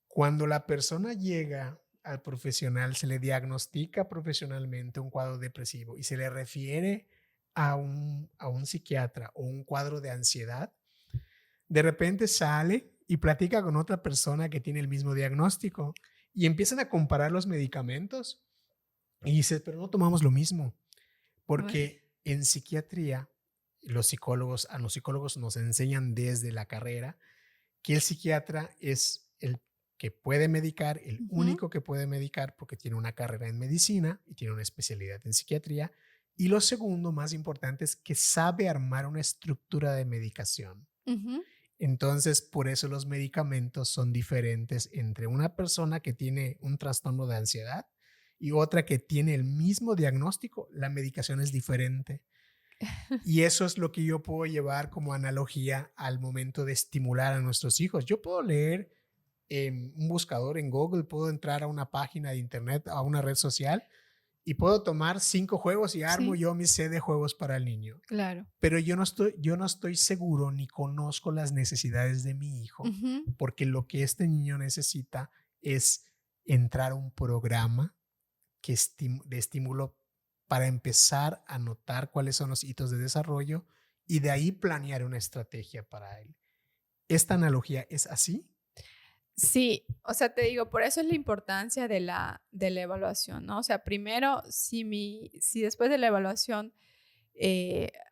cuando la persona llega al profesional, se le diagnostica profesionalmente un cuadro depresivo y se le refiere a un psiquiatra o un cuadro de ansiedad, de repente sale y platica con otra persona que tiene el mismo diagnóstico y empiezan a comparar los medicamentos y dices, pero no tomamos lo mismo, Ay, porque en psiquiatría a los psicólogos nos enseñan desde la carrera que el psiquiatra es el que puede medicar, el ujú, único que puede medicar porque tiene una carrera en medicina y tiene una especialidad en psiquiatría. Y lo segundo, más importante, es que sabe armar una estructura de medicación. ujú. Entonces, por eso los medicamentos son diferentes entre una persona que tiene un trastorno de ansiedad y otra que tiene el mismo diagnóstico. La medicación es diferente. Y eso es lo que yo puedo llevar como analogía al momento de estimular a nuestros hijos. Yo puedo leer en un buscador en Google, puedo entrar a una página de internet, a una red social y puedo tomar 5 juegos y armo Sí, yo mi set de juegos para el niño. claro. Pero yo no estoy seguro ni conozco las necesidades de mi hijo, Ujú, porque lo que este niño necesita es entrar a un programa de estímulo para empezar a notar cuáles son los hitos de desarrollo y de ahí planear una estrategia para él. ¿Esta analogía es así? sí, o sea, te digo, por eso es la importancia de la evaluación, ¿no? O sea, primero, si después de la evaluación,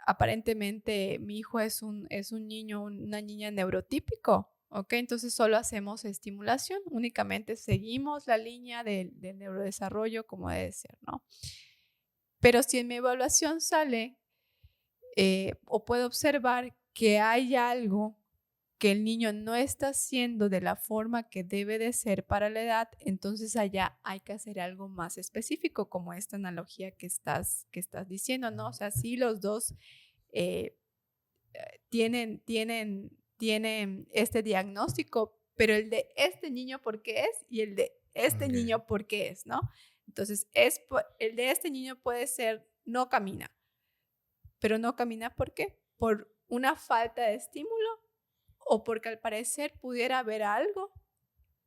aparentemente mi hijo es un niño, una niña neurotípico, ¿ok? Entonces solo hacemos estimulación, únicamente seguimos la línea del neurodesarrollo como debe ser, ¿no? Pero si en mi evaluación sale o puedo observar que hay algo que el niño no está haciendo de la forma que debe de ser para la edad, entonces allá hay que hacer algo más específico, como esta analogía que estás diciendo, ¿no? O sea, sí los dos eh, tienen este diagnóstico, pero el de este niño por qué es y el de este Okay. niño por qué es, ¿no? Entonces, el de este niño puede ser no camina, pero no camina ¿por qué? Por una falta de estímulo o porque al parecer pudiera haber algo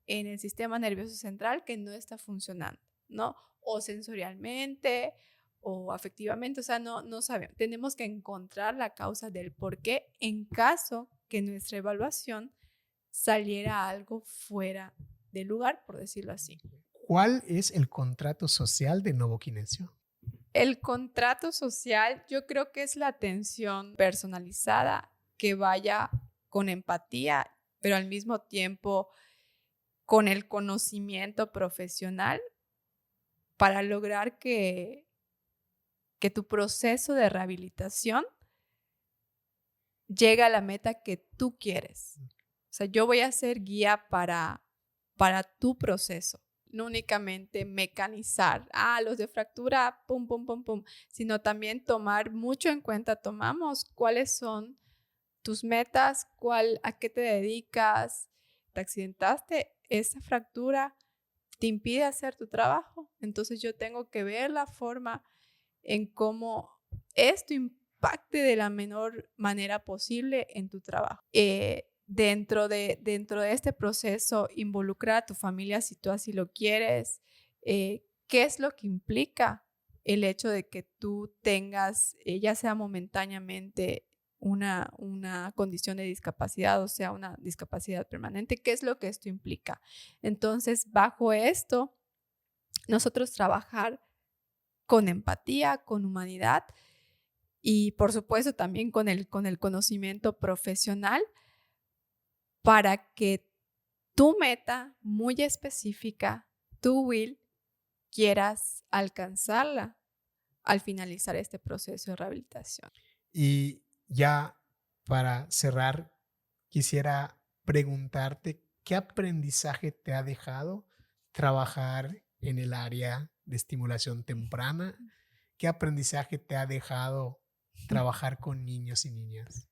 en el sistema nervioso central que no está funcionando, ¿no? O sensorialmente o afectivamente, o sea, no sabemos. Tenemos que encontrar la causa del por qué en caso que nuestra evaluación saliera algo fuera del lugar, por decirlo así. ¿Cuál es el contrato social de Novoquinesio? El contrato social yo creo que es la atención personalizada que vaya con empatía, pero al mismo tiempo con el conocimiento profesional para lograr que tu proceso de rehabilitación llegue a la meta que tú quieres. O sea, yo voy a ser guía para tu proceso, no únicamente mecanizar, los de fractura, pum, pum, pum, pum, sino también tomar mucho en cuenta, tomamos cuáles son tus metas, a qué te dedicas, te accidentaste, esa fractura te impide hacer tu trabajo. Entonces yo tengo que ver la forma en cómo esto impacte de la menor manera posible en tu trabajo. Dentro de este proceso, involucrar a tu familia si tú así lo quieres. ¿Qué es lo que implica? el hecho de que tú tengas, ya sea momentáneamente, una condición de discapacidad, o sea, una discapacidad permanente. ¿Qué es lo que esto implica? Entonces, bajo esto, nosotros trabajar con empatía, con humanidad y, por supuesto, también con el conocimiento profesional para que tu meta muy específica, tu will, quieras alcanzarla al finalizar este proceso de rehabilitación. Y ya para cerrar, quisiera preguntarte, ¿qué aprendizaje te ha dejado trabajar en el área de estimulación temprana? ¿Qué aprendizaje te ha dejado trabajar con niños y niñas?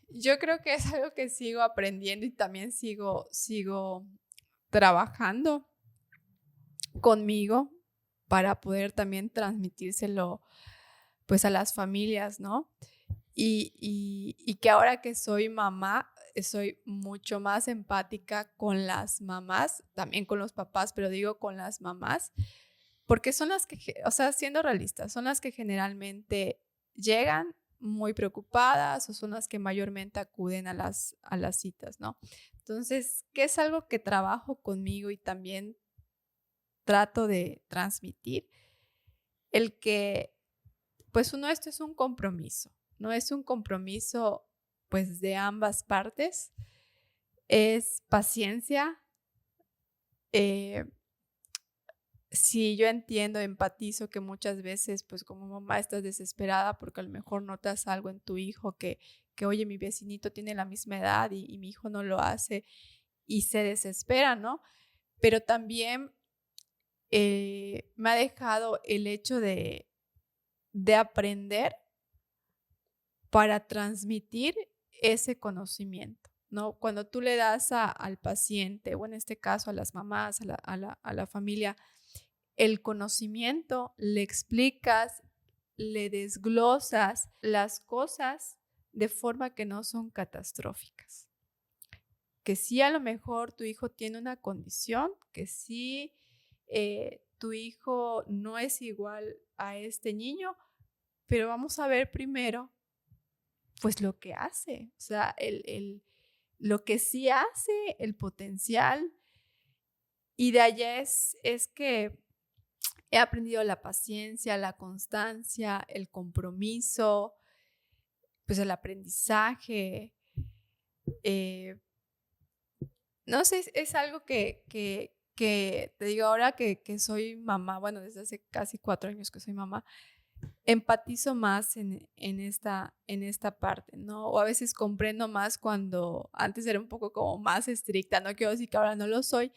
Yo creo que es algo que sigo aprendiendo y también sigo trabajando conmigo para poder también transmitírselo pues a las familias, ¿no? Y que ahora que soy mamá, soy mucho más empática con las mamás, también con los papás, pero digo con las mamás, porque son las que, o sea, siendo realistas, son las que generalmente llegan muy preocupadas o son las que mayormente acuden a las citas, ¿no? Entonces, ¿qué es algo que trabajo conmigo y también trato de transmitir? El que, pues uno, esto es un compromiso, ¿no? Es un compromiso, pues, de ambas partes. Es paciencia. Eh, sí, yo entiendo, empatizo que muchas veces, pues como mamá estás desesperada porque a lo mejor notas algo en tu hijo que oye, mi vecinito tiene la misma edad y mi hijo no lo hace y se desespera, ¿no? Pero también me ha dejado el hecho de aprender para transmitir ese conocimiento, ¿no? Cuando tú le das al paciente, o en este caso a las mamás, a la familia, el conocimiento, le explicas, le desglosas las cosas de forma que no son catastróficas. Que sí, a lo mejor tu hijo tiene una condición, que sí, tu hijo no es igual a este niño, pero vamos a ver primero, pues lo que hace, o sea, lo que sí hace, el potencial. Y de allá es que he aprendido la paciencia, la constancia, el compromiso, pues el aprendizaje. eh, no sé, es algo que te digo ahora que soy mamá, bueno, desde hace casi 4 años que soy mamá, empatizo más en esta parte, ¿no? O a veces comprendo más cuando antes era un poco como más estricta, no quiero decir que ahora no lo soy,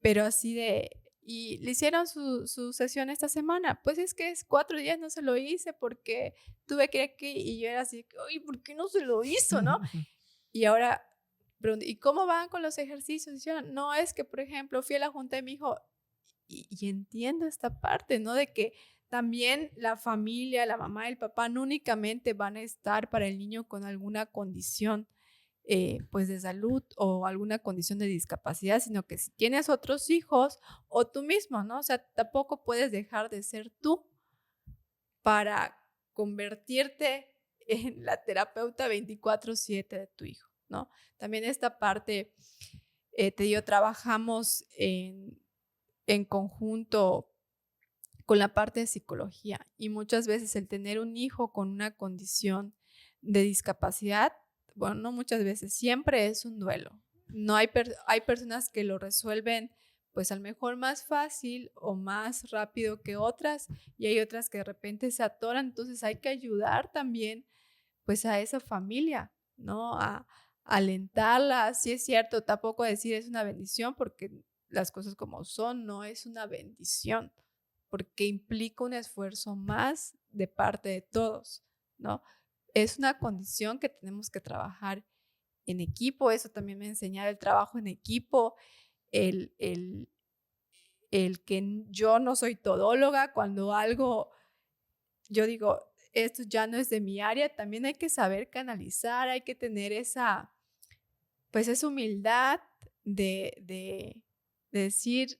pero así de, y le hicieron su sesión esta semana, pues es que es 4 días no se lo hice porque tuve que ir aquí y yo era así, uy, ¿por qué no se lo hizo, no? Y ahora, ¿y cómo van con los ejercicios? Y yo, no, es que, por ejemplo, fui a la junta de mi hijo y entiendo esta parte, ¿no? De que también la familia, la mamá y el papá no únicamente van a estar para el niño con alguna condición pues de salud o alguna condición de discapacidad, sino que si tienes otros hijos o tú mismo, ¿no? O sea, tampoco puedes dejar de ser tú para convertirte en la terapeuta 24/7 de tu hijo, ¿no? También esta parte, te digo, trabajamos en conjunto con la parte de psicología y muchas veces el tener un hijo con una condición de discapacidad, bueno, no muchas veces, siempre es un duelo. No hay personas que lo resuelven pues a lo mejor más fácil o más rápido que otras y hay otras que de repente se atoran, entonces hay que ayudar también pues a esa familia, ¿no? A alentarla, sí es cierto, tampoco decir es una bendición porque las cosas como son, no es una bendición porque implica un esfuerzo más de parte de todos, ¿no? Es una condición que tenemos que trabajar en equipo, eso también me enseñaba el trabajo en equipo, el, el, el que yo no soy todóloga, cuando algo, yo digo, esto ya no es de mi área, también hay que saber canalizar, hay que tener esa, pues esa humildad de decir,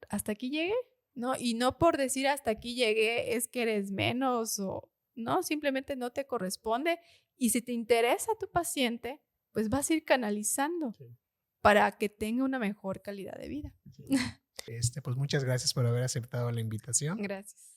hasta aquí llegué, ¿no? Y no por decir hasta aquí llegué es que eres menos o no, simplemente no te corresponde. Y si te interesa tu paciente, pues vas a ir canalizando Sí. para que tenga una mejor calidad de vida. Pues muchas gracias por haber aceptado la invitación. Gracias.